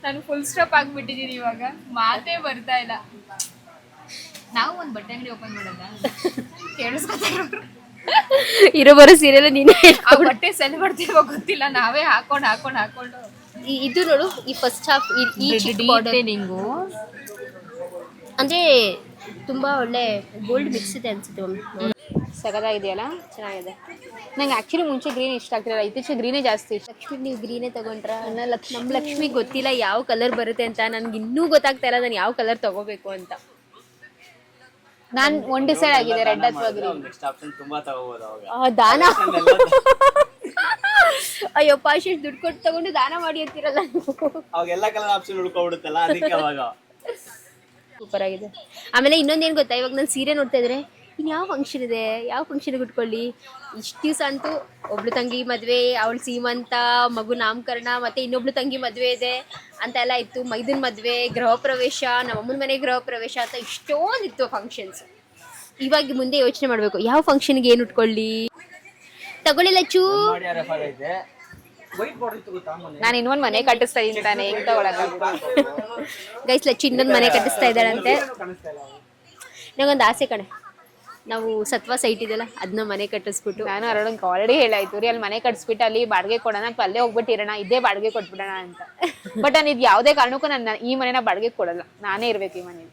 ನಾನು ಫುಲ್ ಸ್ಟಾಪ್ ಆಗ್ಬಿಟ್ಟಿದ್ದೀನಿ ಇವಾಗ, ಮಾತೇ ಬರ್ತಾ ಇಲ್ಲ. ನಾವು ಒಂದು ಬಟ್ಟೆ ಅಂಗಡಿ ಓಪನ್ ಮಾಡೋದ, ಕೇಳಿಸ್ಕೊತಾರೆ ಇರೋ ಬರೋ ಸೀರೆಲ್ಲ ನೀನೇ ಆ ಬಟ್ಟೆ ಸೆಲ್ ಮಾಡ್ತೀವೋ ಗೊತ್ತಿಲ್ಲ, ನಾವೇ ಹಾಕೊಂಡು ಇದು ನೋಡು, ಈ ಫಸ್ಟ್ ಹಾಫ್ ಈ ನಿಂಗು ಅಂದ್ರೆ ತುಂಬಾ ಒಳ್ಳೆ ಗೋಲ್ಡ್ ಮಿಕ್ಸ್ ಇದೆ ಅನ್ಸುತ್ತೆ ಮಮ್ಮಿ. ಸಗದಾಗಿದೆಯಲ್ಲ, ಚೆನ್ನಾಗಿದೆ. ನಂಗೆ ಆಕ್ಚುಲಿ ಮುಂಚೆ ಗ್ರೀನ್ ಇಷ್ಟ ಆಗ್ತಿರಲ್ಲ, ಇತ್ತೀಚೆಗೆ ಗ್ರೀನೇ ಜಾಸ್ತಿ ಇಷ್ಟ. ಲಕ್ಷ್ಮಿ ನೀವು ಗ್ರೀನೇ ತಗೊಂಡ್ರ? ನಮ್ಮ ಲಕ್ಷ್ಮಿ ಗೊತ್ತಿಲ್ಲ ಯಾವ ಕಲರ್ ಬರುತ್ತೆ ಅಂತ, ನನ್ಗೆ ಇನ್ನೂ ಗೊತ್ತಾಗ್ತಾ ಇಲ್ಲ ನಾನು ಯಾವ ಕಲರ್ ತಗೋಬೇಕು ಅಂತ. ನಾನು ಒನ್ ಡಿಸೈಡ್ ಆಗಿದೆ, ರೆಡ್ ಅಥವಾ ಗ್ರೀನ್. ನೆಕ್ಸ್ಟ್ ಆಪ್ಷನ್ ತುಂಬಾ ತಗೋಬಹುದು ಅವಾಗ. ದಾನ ಅಯ್ಯಪ್ಪ, ಅಷ್ಟು ದುಡ್ಡು ಕೊಟ್ಟು ತಗೊಂಡು ದಾನ ಮಾಡಿ ಅಂತಿರಲ್ಲ ಅವಾಗ ಎಲ್ಲಾ ಕಲರ್ ಆಪ್ಷನ್ ಹುಡ್ಕೊಬಿಡುತ್ತಲ್ಲ, ಅದಕ್ಕೆ ಅವಾಗ ಸೂಪರ್ ಆಗಿದೆ. ಆಮೇಲೆ ಇನ್ನೊಂದೇನು ಗೊತ್ತಾ, ಇವಾಗ ನಾನು ಸೀರೆ ನೋಡ್ತಾ ಇದ್ರೆ ಇನ್ನು ಯಾವ ಫಂಕ್ಷನ್ ಇದೆ, ಯಾವ ಫಂಕ್ಷನ್ಗೆ ಉಟ್ಕೊಳ್ಳಿ. ಇಷ್ಟು ದಿವಸ ಅಂತೂ ಒಬ್ಳು ತಂಗಿ ಮದುವೆ, ಅವಳು ಸೀಮಂತ, ಮಗು ನಾಮಕರಣ, ಮತ್ತೆ ಇನ್ನೊಬ್ಳು ತಂಗಿ ಮದುವೆ ಇದೆ ಅಂತ ಎಲ್ಲ ಇತ್ತು. ಮೈದನ್ ಮದುವೆ, ಗೃಹ ಪ್ರವೇಶ, ನಮ್ಮಮ್ಮನ ಮನೆ ಗೃಹ ಪ್ರವೇಶ ಅಂತ ಇಷ್ಟೊಂದಿತ್ತು ಫಂಕ್ಷನ್ಸ್. ಇವಾಗ ಮುಂದೆ ಯೋಚನೆ ಮಾಡಬೇಕು ಯಾವ ಫಂಕ್ಷನ್ಗೆ ಏನು ಉಟ್ಕೊಳ್ಳಿ. ತಗೊಳ್ಳಿ ಲಚ್ಚು. ನಾನು ಇನ್ನೊಂದು ಮನೆ ಕಟ್ಟಿಸ್ತಾ ಇದ್ದೀನಿ ತಾನೆ, ಹೆಂಗ್ ತಗೊಳಕ ಗೈಸ್, ಲಚ್ಚು ಇನ್ನೊಂದು ಮನೆ ಕಟ್ಟಿಸ್ತಾ ಇದ್ದಾಳಂತೆ. ನಂಗೊಂದು ಆಸೆ ಕಣೆ, ನಾವು ಸತ್ವ ಸೈಟ್ ಇದೆಲ್ಲ ಅದನ್ನ ಮನೆ ಕಟ್ಟಿಸ್ಬಿಟ್ಟು ನಾನು ಅರೊಳಗೆ ಆಲ್ರೆಡಿ ಹೇಳಾಯ್ತು ರೀ ಅಲ್ಲಿ ಮನೆ ಕಟ್ಸ್ಬಿಟ್ಟು ಅಲ್ಲಿ ಬಾಡಿಗೆ ಕೊಡೋಣ ಅಥವಾ ಅಲ್ಲೇ ಹೋಗ್ಬಿಟ್ಟು ಇರೋಣ ಇದೇ ಬಾಡಿಗೆ ಕೊಟ್ಬಿಡೋಣ ಅಂತ. ಬಟ್ ನಾನು ಇದು ಯಾವುದೇ ಕಾರಣಕ್ಕೂ ನಾನು ಈ ಮನೆನ ಬಾಡಿಗೆ ಕೊಡಲ್ಲ, ನಾನೇ ಇರ್ಬೇಕು ಈ ಮನೇಲಿ.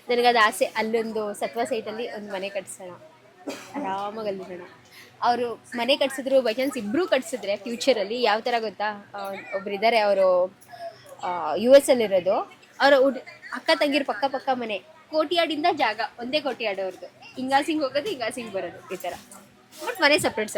ನನಗದು ಆಸೆ, ಅಲ್ಲೊಂದು ಸತ್ವ ಸೈಟಲ್ಲಿ ಒಂದು ಮನೆ ಕಟ್ಸೋಣ, ಆರಾಮಾಗಿ ಅಲ್ಲಿರೋಣ. ಅವರು ಮನೆ ಕಟ್ಸಿದ್ರು ಬೈ ಚಾನ್ಸ್ ಇಬ್ಬರು ಕಟ್ಸಿದ್ರೆ ಫ್ಯೂಚರಲ್ಲಿ ಯಾವ ಥರ ಗೊತ್ತಾ, ಒಬ್ರು ಇದ್ದಾರೆ ಅವರು US ಅಲ್ಲಿರೋದು, ಅವರ ಅಕ್ಕ ತಂಗಿರು ಪಕ್ಕ ಪಕ್ಕ ಮನೆ, ಕೋಟಿಯಾಡಿಂದ ಜಾಗ ಒಂದೇ ಕೋಟಿಯಾಡ್ ಅವ್ರದ್ದು, ಹಿಂಗಾಸಿಂಗ್ ಹೋಗೋದು ಹಿಂಗಾಸಿಂಗ್ ಬರೋದು ಈ ಥರ. ಬಟ್ ಮನೆ ಸಪ್ರೇಟ್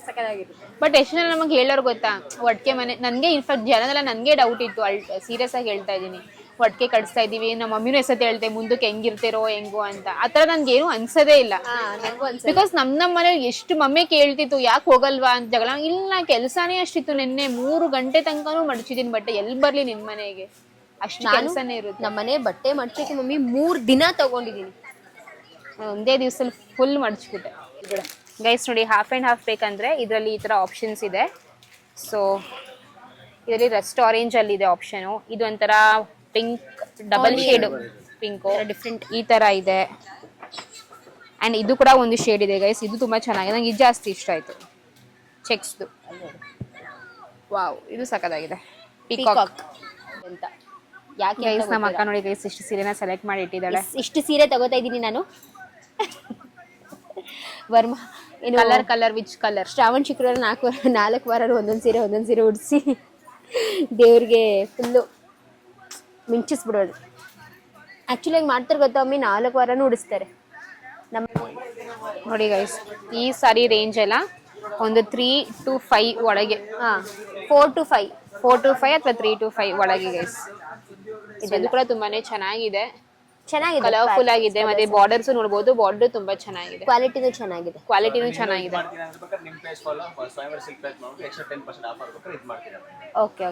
ಸಕ್ಕದಾಗಿರುತ್ತೆ. ಬಟ್ ಎಷ್ಟು ಜನ ನಮಗೆ ಹೇಳೋರು ಗೊತ್ತಾ, ಒಟ್ಟಿಗೆ ಮನೆ. ನನಗೆ ಇನ್ಫ್ಯಾಕ್ಟ್ ಜನದೆಲ್ಲ ನನಗೆ ಡೌಟ್ ಇತ್ತು, ಸೀರಿಯಸ್ ಆಗಿ ಹೇಳ್ತಾ ಇದ್ದೀನಿ, ಒಟ್ಟಿಗೆ ಕಟ್ಸ್ತಾ ಇದೀವಿ, ನಮ್ಮ ಮಮ್ಮಿನೂ ಎಸತ್ತೆ ಹೇಳ್ತೆ ಮುಂದಕ್ಕೆ ಹೆಂಗಿರ್ತಿರೋ ಹೆಂಗೋ ಅಂತ. ಆ ಥರ ನನ್ಗೇನು ಅನ್ಸೋದೇ ಇಲ್ಲ. ಬಿಕಾಸ್ ನಮ್ಮ ಮನೇಲಿ ಎಷ್ಟು ಮಮ್ಮಿ ಕೇಳ್ತಿತ್ತು ಯಾಕೆ ಹೋಗಲ್ವಾ ಅಂತ ಜಗಳ. ಇಲ್ಲ ಕೆಲಸನೇ ಅಷ್ಟಿತ್ತು, ನಿನ್ನೆ 3 ಗಂಟೆ ತನಕನೂ ಮಡ್ಚಿದ್ದೀನಿ ಬಟ್ಟೆ, ಎಲ್ಲಿ ಬರ್ಲಿ ನಿನ್ ಮನೆಗೆ, ಅಷ್ಟು ಕೆಲಸನೇ ಇರುತ್ತೆ. ನಮ್ಮ ಮನೆ ಬಟ್ಟೆ ಮಡ್ಚಕ್ಕೆ ಮಮ್ಮಿ 3 ದಿನ ತಗೊಂಡಿದ್ದೀನಿ, ಒಂದೇ ದಿವಸದಲ್ಲಿ ಫುಲ್ ಮಡ್ಚ್ಬಿಟ್ಟೆ. ಗೈಸ್ ನೋಡಿ, ಹಾಫ್ ಆ್ಯಂಡ್ ಹಾಫ್ ಬೇಕಂದ್ರೆ ಇದರಲ್ಲಿ ಈ ಥರ ಆಪ್ಷನ್ಸ್ ಇದೆ. ಸೊ ಇದರಲ್ಲಿ ರಸ್ಟ್ ಆರೆಂಜ್ ಅಲ್ಲಿ ಇದೆ ಆಪ್ಷನು, ಇದು ಒಂಥರ pink double shade pink different ಈ ತರ ಇದೆ. ಅಂಡ್ ಇದು ಕೂಡ ಒಂದು ಶೇಡ್ ಇದೆ ಗೈಸ್, ಇದು ತುಂಬಾ ಚೆನ್ನಾಗಿದೆ, ನಂಗೆ ಇದು ಜಾಸ್ತಿ ಇಷ್ಟ ಆಯ್ತು, ಚೆಕ್ಸ್ದು. ವಾವ್, ಇದು ಸಖತ್ತಾಗಿದೆ, ಪಿಕಾಕ್ ಅಂತ. ಯಾಕೆ ಗೈಸ್ ನಮ್ಮ ಅಕ್ಕ ನೋಡಿ ಗೈಸ್ ಇಷ್ಟು ಸೀರೆನ ಸೆಲೆಕ್ಟ್ ಮಾಡಿ ಇಟ್ಟಿದ್ದಾಳೆ. ಇಷ್ಟು ಸೀರೆ ತಗೋತಾ ಇದ್ದೀನಿ ನಾನು. ವರ್ಮ ಏನು ಕಲರ್ ವಿಚ್ ಕಲರ್? ಶ್ರಾವಣ ಶುಕ್ರವಾರ 4 ವಾರ ಒಂದೊಂದು ಸೀರೆ ಉಡಿಸಿ ದೇವ್ರಿಗೆ ಫುಲ್ಲು ಮಿಂಚಿಸ್ಬಿಡೋದು. ಆ್ಯಕ್ಚುಲಿ ಹೆಂಗೆ ಮಾಡ್ತಾರೆ ಗೊತ್ತಾ ಮಮ್ಮಿ, 4 ವಾರನೂ ಉಡಿಸ್ತಾರೆ ನಮ್ಮ. ನೋಡಿ ಗೈಸ್ ಈ ಸಾರಿ ರೇಂಜ್ ಎಲ್ಲ ಒಂದು 3 to 5 ಒಳಗೆ. 4 to 5 ಅಥವಾ 3 to 5 ಒಳಗೆ ಗೈಸ್. ಇದು ಕೂಡ ತುಂಬಾನೇ ಚೆನ್ನಾಗಿದೆ, ಕಲರ್ಫುಲ್ ಆಗಿದೆ. ಮತ್ತೆ ಬಾರ್ಡರ್ಸ್ ನೋಡಬಹುದು, ಬಾರ್ಡರ್ ತುಂಬಾ ಚೆನ್ನಾಗಿದೆ, ಕ್ವಾಲಿಟಿನೂ ಚೆನ್ನಾಗಿದೆ. ಓಕೆ.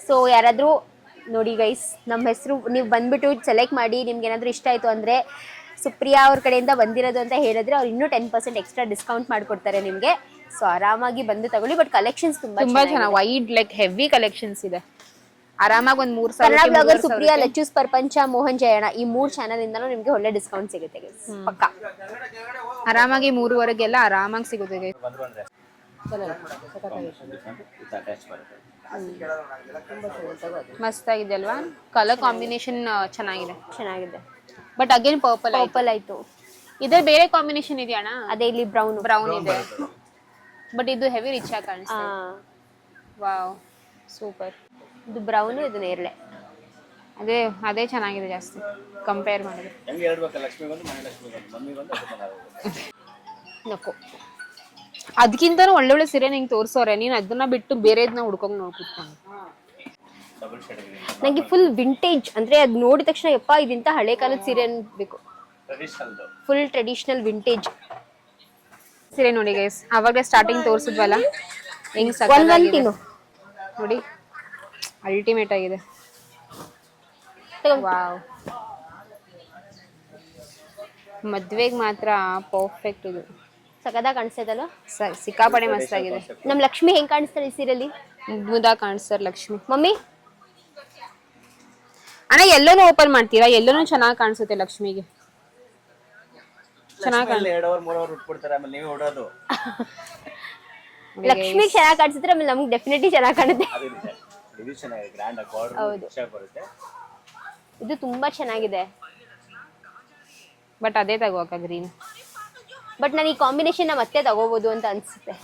ಸೊ ಯಾರಾದ್ರೂ ನೋಡಿ ಗೈಸ್, ನಮ್ಮ ಹೆಸರು ನೀವು ಬಂದ್ಬಿಟ್ಟು ಸೆಲೆಕ್ಟ್ ಮಾಡಿ, ನಿಮ್ಗೆ ಏನಾದ್ರು ಇಷ್ಟ ಆಯ್ತು ಅಂದ್ರೆ ಸುಪ್ರಿಯಾ ಅವ್ರ ಕಡೆಯಿಂದ ಬಂದಿರೋದು ಅಂತ ಹೇಳಿದ್ರೆ ಅವ್ರು ಇನ್ನೂ 10% ಎಕ್ಸ್ಟ್ರಾ ಡಿಸ್ಕೌಂಟ್ ಮಾಡ್ಕೊಡ್ತಾರೆ ನಿಮ್ಗೆ. ಸೊ ಆರಾಮಾಗಿ ಬಂದು ತಗೊಳ್ಳಿ. ಬಟ್ ಕಲೆಕ್ಷನ್ಸ್ ತುಂಬಾ ಚೆನ್ನಾಗಿ ವೈಡ್ ಲೈಕ್ ಹೆವಿ ಕಲೆಕ್ಷನ್ಸ್ ಇದೆ. ಆರಾಮಾಗಿ ಒಂದು 3 ಸಾವಿರ. ಕನ್ನಡ ಬ್ಲಾಗರ್ ಸುಪ್ರಿಯಾ, ಲಚ್ಚೂಸ್ ಪ್ರಪಂಚ, ಮೋಹನ್ ಜಯಣ್ಣ, ಈ 3 ಚಾನಲ್ ಇಂದನೂ ನಿಮ್ಗೆ ಒಳ್ಳೆ ಡಿಸ್ಕೌಂಟ್ ಸಿಗುತ್ತೆ ಗೈಸ್, ಪಕ್ಕ. ಆರಾಮಾಗಿ 3ವರೆಗೆಲ್ಲ ಆರಾಮಾಗಿ ಸಿಗುತ್ತೆ ಗೈಸ್. ಮಸ್ತ್ ಆಗಿದೆ ಅಲ್ವಾ, ಕಲರ್ ಕಾಂಬಿನೇಷನ್ ಚೆನ್ನಾಗಿದೆ. ಬಟ್ ಅಗೇನ್ ಪರ್ಪಲ್ ಆಯ್ತು. ಇದೇ ಬೇರೆ ಕಾಂಬಿನೇಷನ್ ಇದೆಯಾ ಅಣ್ಣ? ಅದೇ ಇಲ್ಲಿ ಬ್ರೌನ್ ಇದೆ, ಬಟ್ ಇದು ಹೆವಿ ರಿಚ್ ಆಗಿ ಕಾಣಿಸ್ತಾ ಇದೆ. Wow, super. ಇದು ಬ್ರೌನ್, ಇದು ನೇರಳೆ. ಅದೇ ಚೆನ್ನಾಗಿದೆ ಜಾಸ್ತಿ ಕಂಪೇರ್ ಮಾಡಿದ್ರೆ. ನಕ್ಕು ಅದಕ್ಕಿಂತನೂ ಒಳ್ಳೊಳ್ಳೆ ಸೀರೆ ನಿಂಗೆ ತೋರ್ಸೋರೆ, ನೀನ್ ಅದನ್ನ ಬಿಟ್ಟು ಬೇರೆದ್ನ ಹುಡ್ಕೊಂಡ್ ನೋಡ್ಕೊಂಡು. ನಂಗೆ ಫುಲ್ ವಿಂಟೇಜ್ ಅಂದ್ರೆ ಅದ್ ನೋಡಿದ ತಕ್ಷಣ ಯಪ್ಪ ಇದಿಂತ ಹಳೆ ಕಾಲದ ಸೀರೆ ಅನ್ಬೇಕು. ಫುಲ್ ಟ್ರೆಡಿಷನಲ್ ವಿಂಟೇಜ್ ಸೀರೆ ನೋಡಿ ಗೈಸ್, ಅವಾಗಲೇ ಸ್ಟಾರ್ಟಿಂಗ್ ತೋರಿಸಿದ್ವಲ್ಲ ಹೆಂಗ್ ನೋಡಿ, ಅಲ್ಟಿಮೇಟ್ ಆಗಿದೆ. ವಾವ್, ಮದ್ವೆಗೆ ಮಾತ್ರ ಪರ್ಫೆಕ್ಟ್. ಇದು ಸಕದಾಗ ಕಾಣಿಸ್ತದಲ್ಲ, ಸಿಕ್ಕಾಪಡೆ ಮಸ್ತ್ ಆಗಿದೆ. ನಮ್ ಲಕ್ಷ್ಮಿ ಹೆಂಗ್ ಕಾಣಿಸ್ತಾಳೆ ಈ ಸೀರೆಯಲ್ಲಿ? ಮುದ್ದಾಗಿ ಕಾಣಿಸ್ತಾರೆ ಲಕ್ಷ್ಮಿ. ಮಮ್ಮಿ ಅಣ್ಣ ಎಲ್ಲೋನು ಓಪನ್ ಮಾಡ್ತೀರಾ? ಎಲ್ಲೋನು ಚೆನ್ನಾಗಿ ಕಾಣಿಸುತ್ತೆ ಲಕ್ಷ್ಮಿಗೆ. ಲಕ್ಷ್ಮಿ ಚೆನ್ನಾಗಿ ಕಾಣಿಸಿದ್ರೆ ಆಮೇಲೆ ನಮ್ಗೆ ಡೆಫಿನೆಟ್ಲಿ ಚೆನ್ನಾಗಿ ಕಾಣುತ್ತೆ. ಹೌದು, ಇದು ತುಂಬಾ ಚೆನ್ನಾಗಿದೆ. ಬಟ್ ಅದೇ ತಗೋಕ ಗ್ರೀನ್. ಬಟ್ ನಾನು ಈ ಕಾಂಬಿನೇಷನ್ ಮತ್ತೆ ತಗೋಬಹುದು ಅಂತ ಅನ್ಸುತ್ತೆ.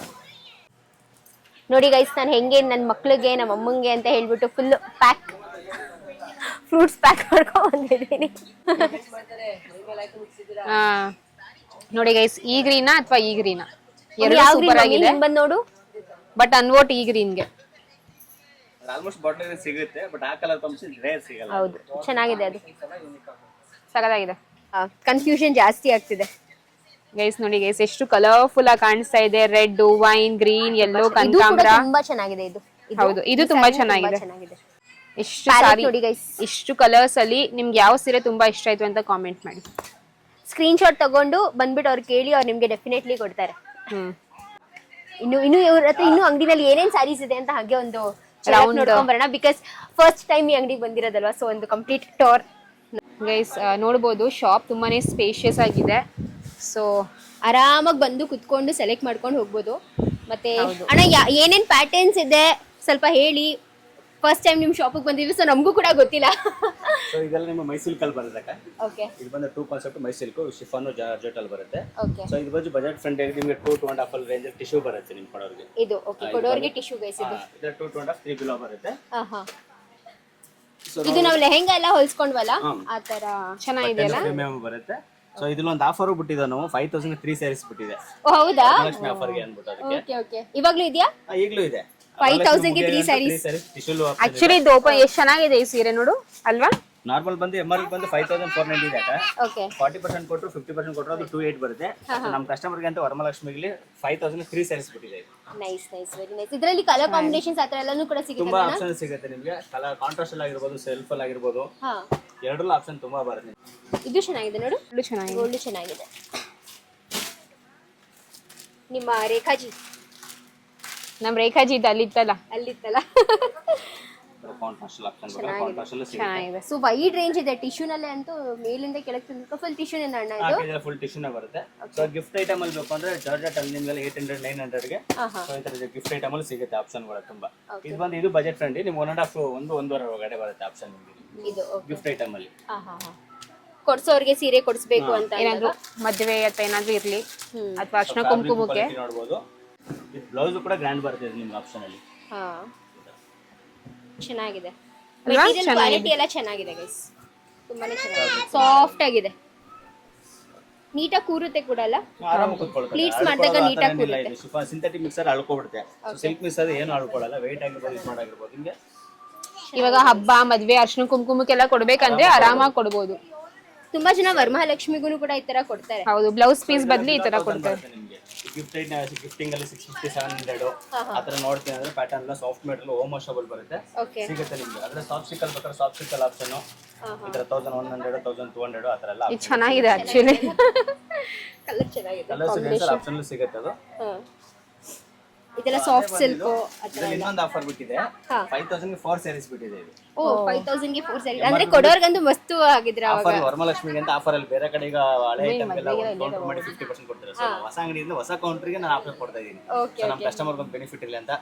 ನೋಡಿ ಗೈಸ್, ನಾನು ಹೆಂಗೆ ನನ್ನ ಮಕ್ಳಿಗೆ ನಮ್ಮ ಅಮ್ಮಂಗೆ ಅಂತ ಹೇಳ್ಬಿಟ್ಟು ಫುಲ್ ಫ್ರೂಟ್ಸ್ ಪ್ಯಾಕ್ ಮಾಡ್ಕೊಂಡ್ ಬಂದಿದ್ದೀನಿ. ನೋಡಿ ಗೈಸ್, ಈ ಗ್ರೀನಾ ಅಥವಾ ಈ ಗ್ರೀನಾ? ಎರಡು ಸೂಪರ್ ಆಗಿದೆ. ಬಂದ್ ನೋಡು. ಬಟ್ ಅನ್ವೋಟ್ ಈ ಗ್ರೀನ್ಗೆ. ಆಲ್ಮೋಸ್ಟ್ ಬಾಟಲ್ ಸಿಗುತ್ತೆ, ಬಟ್ ಆ ಕಲರ್ ಕಾಂಬಿನೇಷನ್ ರೇರ್ ಸಿಗಲ್ಲ. ಹೌದು, ಚೆನ್ನಾಗಿದೆ, ಅದು ಸಗದಾಗಿದೆ. ಕನ್ಫ್ಯೂಷನ್ ಜಾಸ್ತಿ ಆಗ್ತಿದೆ ಗೈಸ್. ನೋಡಿ ಗೈಸ್, ಎಷ್ಟು ಕಲರ್ಫುಲ್ ಆಗಿ ಕಾಣಿಸ್ತಾ ಇದೆ. ರೆಡ್, ವೈನ್, ಗ್ರೀನ್, ಯೆಲ್ಲೋ, ಕನಕಾಂಬರ. ತುಂಬಾ ಚೆನ್ನಾಗಿದೆ ಇದು. ಹೌದು, ಇದು ತುಂಬಾ ಚೆನ್ನಾಗಿದೆ. ಎಷ್ಟು ಸಾರಿ ನೋಡಿ ಗೈಸ್, ಇಷ್ಟು ಕಲರ್ಸ್ ಅಲ್ಲಿ ನಿಮ್ಗೆ ಯಾವ ಸೀರೆ ತುಂಬಾ ಇಷ್ಟ ಆಯ್ತು ಅಂತ ಕಾಮೆಂಟ್ ಮಾಡಿ. ಸ್ಕ್ರೀನ್ ಶಾಟ್ ತಗೊಂಡು ಬಂದ್ಬಿಟ್ಟು ಅವ್ರು ಕೇಳಿ, ಅವ್ರು ನಿಮ್ಗೆ ಡೆಫಿನೆಟ್ಲಿ ಕೊಡ್ತಾರೆ. ಇನ್ನು ಇವ್ರ ಹತ್ರ ಇನ್ನು ಅಂಗಡಿನಲ್ಲಿ ಏನೇನ್ ಸ್ಯಾರೀಸ್ ಇದೆ ಅಂತ ಹಾಗೆ ಒಂದು ರೌಂಡ್ ನೋಡ್ಕೊಂಡ್ ಬರೋಣ. ಬಿಕಾಸ್ ಫಸ್ಟ್ ಟೈಮ್ ಈ ಅಂಗಡಿಗೆ ಬಂದಿರೋದಲ್ವಾ, ಸೊ ಒಂದು ಕಂಪ್ಲೀಟ್ ಟೋರ್. ಗೈಸ್ ನೋಡ್ಬೋದು, ಶಾಪ್ ತುಂಬಾನೇ ಸ್ಪೇಷಿಯಸ್ ಆಗಿದೆ. ಸೊ ಆರಾಮಾಗಿ ಬಂದು ಕುತ್ಕೊಂಡು ಸೆಲೆಕ್ಟ್ ಮಾಡ್ಕೊಂಡು ಹೋಗ್ಬೋದು. ಮತ್ತೆ ಅಣ್ಣ ಏನೇನ್ ಪ್ಯಾಟರ್ನ್ಸ್ ಇದೆ ಸ್ವಲ್ಪ ಹೇಳಿ. ಫಸ್ಟ್ ಟೈಮ್ ನಿಮ್ ಶಾಪಿಗೆ ಬಂದಿದ್ವಿ, ಸೊ ನಮಗೂ ಕೂಡ ಗೊತ್ತಿಲ್ಲ. ಸೊ ಇದೆಲ್ಲ ನಿಮ್ಮ ಮೈಸೂರು ಕಲ್ ಬರುತ್ತೆ. ಓಕೆ, ಇದು ಬಂದು 2 ಕಾನ್ಸೆಪ್ಟ್ ಮೈಸೂರು ಶಿಫಾನು ಜಾರ್ಜೆಟ್ ಅಲ್ಲಿ ಬರುತ್ತೆ. ಓಕೆ. ಸೊ ಇದು ಬಂದು ಬಜೆಟ್ ಫ್ರೆಂಡ್ಲಿ ನಿಮಗೆ 2.5 ರೇಂಜ್ ಟಿಶ್ಯೂ ಬರುತ್ತೆ ನಿಮ್ ಕೊಡೋರಿಗೆ. ಇದು ಓಕೆ, ಕೊಡೋರಿಗೆ ಟಿಶ್ಯೂ ಗೈಸ್ ಇದು. ಇದು 2.5 3 ಬಿಲೋ ಬರುತ್ತೆ. ಆಹಾ, ಇದು ನಾವು ಲೆಹೆಂಗಾ ಎಲ್ಲ ಹೊಲ್ಸ್ಕೊಂಡ್ವಲ್ಲ ಆ ತರ ಚೆನ್ನಾಗಿದೆಯಲ್ಲ. ಪ್ರೀಮಿಯಂ ಬರುತ್ತೆ. ಸೊ ಇದ್ರಲ್ಲಿ ಒಂದು ಆಫರ್ ಬಿಟ್ಟಿದೆ, ನಾವು 5000 3 ಸ್ಯಾರೀಸ್ ಬಿಟ್ಟಿದೆ. ಓ ಹೌದಾ? ಲಕ್ಷ್ಮಿ ಆಫರ್ಗೆ ಅನ್ಬಿಟ್ಟು ಅದಕ್ಕೆ. ಓಕೆ ಓಕೆ, ಇವಾಗ್ಲೂ ಇದೆಯಾ? ಈಗಲೂ ಇದೆ. 5000 ಗೆ 3 ಸ್ಯಾರೀಸ್. ಟಿಶ್ಯೂ ಆಕ್ಚುಲಿ ಇದು ಓಪನ್ ಎಷ್ಟು ಚೆನ್ನಾಗಿದೆ ಈ ಸೀರೆ ನೋಡು ಅಲ್ವಾ. ನಾರ್ಮಲ್ ಬಂದು MRP ಬಂದು 5490 ಇದೆ. ಓಕೆ, 40% ಕೊಟ್ಟರು 50% ಕೊಟ್ಟರು ಅದು 28 ಬರುತ್ತೆ. ನಮ್ಮ ಕಸ್ಟಮರ್ಗೆ ಅಂತ ವರಮಹಾಲಕ್ಷ್ಮಿಗೆ 5000 3 ಸ್ಯಾರೀಸ್ ಬಿಟ್ಟಿದೆ. Nice nice, very nice. ಇದರಲ್ಲಿ ಕಲರ್ ಕಾಂಬಿನೇಷನ್ಸ್ ಆತರ ಎಲ್ಲಾನು ಕೂಡ ಸಿಗುತ್ತೆ. ತುಂಬಾ ಆಪ್ಷನ್ ಸಿಗುತ್ತೆ ನಿಮಗೆ. ಕಲರ್ ಕಾಂಟ್ರಾಸ್ಟ್ ಅಲ್ಲಿ ಆಗಿರ್ಬೋದು, ಸೆಲ್ಫ್ ಅಲ್ಲಿ ಆಗಿರ್ಬೋದು, ಹಾ, ಎರಡರಲ್ಲೂ ಆಪ್ಷನ್ ತುಂಬಾ ಬರುತ್ತೆ. ಇದು ಚೆನ್ನಾಗಿದೆ ನೋಡು, ಇದು ಚೆನ್ನಾಗಿದೆ. ಗೋಲ್ಡ್ ಚೆನ್ನಾಗಿದೆ. ನಿಮ್ಮ ರೇಖಾಜಿ, ನಮ್ ರೇಖಾಜಿ ಇದು ಅಲ್ಲಿತ್ತಲ್ಲ. ಅಲ್ಲಿತ್ತಲ್ಲ. ಕಾಂಟ್ರಾಸ್ಟ್ ಆಪ್ಷನ್ ಬರುತ್ತೆ. ಕಾಂಟ್ರಾಸ್ಟ್ ಅಲ್ಲಿ ಸಿಗುತ್ತೆ. ಚೆನ್ನಾಗಿದೆ. ಸೊ ವೈಡ್ ರೇಂಜ್ ಇದೆ. ಟಿಶ್ಯೂನಲ್ಲೇ ಅಂತೂ ಮೇಲಿಂದ ಕೆಳಗೆ ತನಕ ಫುಲ್ ಟಿಶ್ಯೂನೇ ಅಣ್ಣ ಇದು. ಇದೆಲ್ಲ ಫುಲ್ ಟಿಶ್ಯೂನೇ ಬರುತ್ತೆ. ಸೊ ಗಿಫ್ಟ್ ಐಟಮ್ ಅಲ್ಲಿ ಬೇಕು ಅಂದ್ರೆ ಜಾರ್ಜೆಟ್ ಅಲ್ಲಿ ನಿಮ್ಗೆಲ್ಲ 800 900 ಗೆ ಸೊ ಈ ತರ ಗಿಫ್ಟ್ ಐಟಮ್ ಅಲ್ಲಿ ಸಿಗುತ್ತೆ ಆಪ್ಷನ್ಗಳು ತುಂಬಾ. ಇದು ಬಂದು ಇದು ಬಜೆಟ್ ಫ್ರೆಂಡ್ಲಿ, ನಿಮ್ಗೆ 1.5 ಒಳಗಡೆ ಬರುತ್ತೆ ಆಪ್ಷನ್ ನಿಮಗೆ ಇದು ಗಿಫ್ಟ್ ಐಟಮ್ ಅಲ್ಲಿ. ಹಾ ಹಾ ಹಾ, ಕೊಡ್ಸೋರ್ಗೆ ಸೀರೆ ಕೊಡಿಸ್ಬೇಕು ಅಂತ ಏನಾದ್ರು ಮದ್ವೆ ಅಥವಾ ಏನಾದ್ರು ಇರ್ಲಿ ಅಥವಾ ಅರ್ಶನ ಕುಂಕುಮಕ್ಕೆ ನೋಡಬಹುದು. ಇದು ಬ್ಲೌಸ್ ಕೂಡ ಗ್ರ್ಯಾಂಡ್ ಬರುತ್ತೆ ನಿಮ್ಗೆ ಆಪ್ಷನ್ ಅಲ್ಲಿ. ಹಾ, ಚೆನ್ನಾಗಿದೆ. ಮೆಟೀರಿಯಲ್ ಕ್ವಾಲಿಟಿ ಎಲ್ಲ ಚೆನ್ನಾಗಿದೆ ಗೈಸ್, ತುಂಬಾನೇ ಚೆನ್ನಾಗಿದೆ. ಸಾಫ್ಟ್ ಆಗಿದೆ, ನೀಟಾಗಿ ಕೂರುತ್ತೆ ಕೂಡ ಅಲ್ಲ. ಆರಾಮಾಗಿ ಕೂತ್ಕೊಳ್ಳುತ್ತೆ. ಪ್ಲೀಟ್ಸ್ ಮಾಡಿದಾಗ ನೀಟಾಗಿ ಕೂರುತ್ತೆ. ಸಿಂಥೆಟಿಕ್ ಮಿಕ್ಸರ್ ಅಳ್ಕೊಬಿಡುತ್ತೆ. ಸಿಲ್ಕ್ ಮಿಕ್ಸರ್ ಏನು ಅಳ್ಕೊಳ್ಳಲ್ಲ. ವೆಯ್ಟ್ ಆಗಿರ್ಬೋದು, ಯೂಸ್ ಮಾಡಾಗಿರ್ಬೋದು. ನಿಮಗೆ ಇವಾಗ ಹಬ್ಬ ಮದ್ವೆ ಅರ್ಶನ ಕುಂಕುಮಕ್ಕೆಲ್ಲ ಕೊಡ್ಬೇಕಂದ್ರೆ ಆರಾಮಾಗಿ ಕೊಡ್ಬೋದು. ತುಂಬಾ ಜನ ವರಮಹಾಲಕ್ಷ್ಮಿಗೂ ಕೂಡ ಈ ತರ ಕೊಡ್ತಾರೆ. ಹೌದು, ಬ್ಲೌಸ್ ಪೀಸ್ ಬದ್ಲಿ ಈ ತರ ಕೊಡ್ತಾರೆ. ನಿಮಗೆ ಗಿಫ್ಟಿಂಗ್ ಅಲ್ಲಿ 650 700 ಆತರ ನೋಡ್ತೀನಿ ಅಂದ್ರೆ ಪ್ಯಾಟರ್ನ್ ಎಲ್ಲ ಸಾಫ್ಟ್ ಮೆಟೀರಿಯಲ್ ಹೋಮ್ ವಾಷಬಲ್ ಬರುತ್ತೆ. ಓಕೆ, ಸಿಗುತ್ತೆ ನಿಮ್ಗೆ. ಅದ್ರ ಸಾಫ್ಟ್ ಸಿಕ್ಕಲ್ ಬೇಕಾದ್ರೆ ಸಾಫ್ಟ್ ಸಿಕ್ಕಲ್ ಆಪ್ಷನ್ ಈ ತರ 1100 1200 ಆತರ ಎಲ್ಲ ಇದು ಚೆನ್ನಾಗಿದೆ ಆಕ್ಚುಲಿ. ಕಲರ್ ಚೆನ್ನಾಗಿದೆ. ಕಲರ್ಸ್ ಡಿಸೈನ್ಸ್ ಆಪ್ಷನ್ ಸಿಗುತ್ತೆ ಅದು. ಇದೆಲ್ಲ ಸಾಫ್ಟ್ ಸಿಲ್ಕ್. ಇದರಲ್ಲಿ ಇನ್ನೊಂದು ಆಫರ್ ಬಿಟ್ಟಿದೆ, 5000 ಗೆ 4 ಸ್ಯಾರೀಸ್ ಬಿಟ್ಟಿದೆ ಇದು. ಓ, 5000 ಗೆ 4 ಸ್ಯಾರಿ ಅಂದ್ರೆ ಕೊಡೋರ್ಗಂತೂ ಮಸ್ತು ಆಗಿದ್ರೆ ಅವಾಗ. ಆಫರ್ ವರಮಹಾಲಕ್ಷ್ಮಿಗೆ ಅಂತ ಆಫರ್ ಅಲ್ಲಿ ಬೇರೆ ಕಡೆ ಈಗ ಹಳೆ ಐಟಮ್ ಎಲ್ಲ ಕೌಂಟರ್ ಮಾಡಿ 50% ಕೊಡ್ತಾರೆ. ಸೊ ಹೊಸ ಅಂಗಡಿಯಿಂದ ಹೊಸ ಕೌಂಟರ್ಗೆ ನಾನು ಆಫರ್ ಕೊಡ್ತಾ ಇದ್ದೀನಿ. ಸೊ ನಮ್ಮ ಕಸ್ಟಮರ್ಗೆ ಒಂದು ಬೆನಿಫಿಟ್ ಇಲ್ಲ ಅಂತ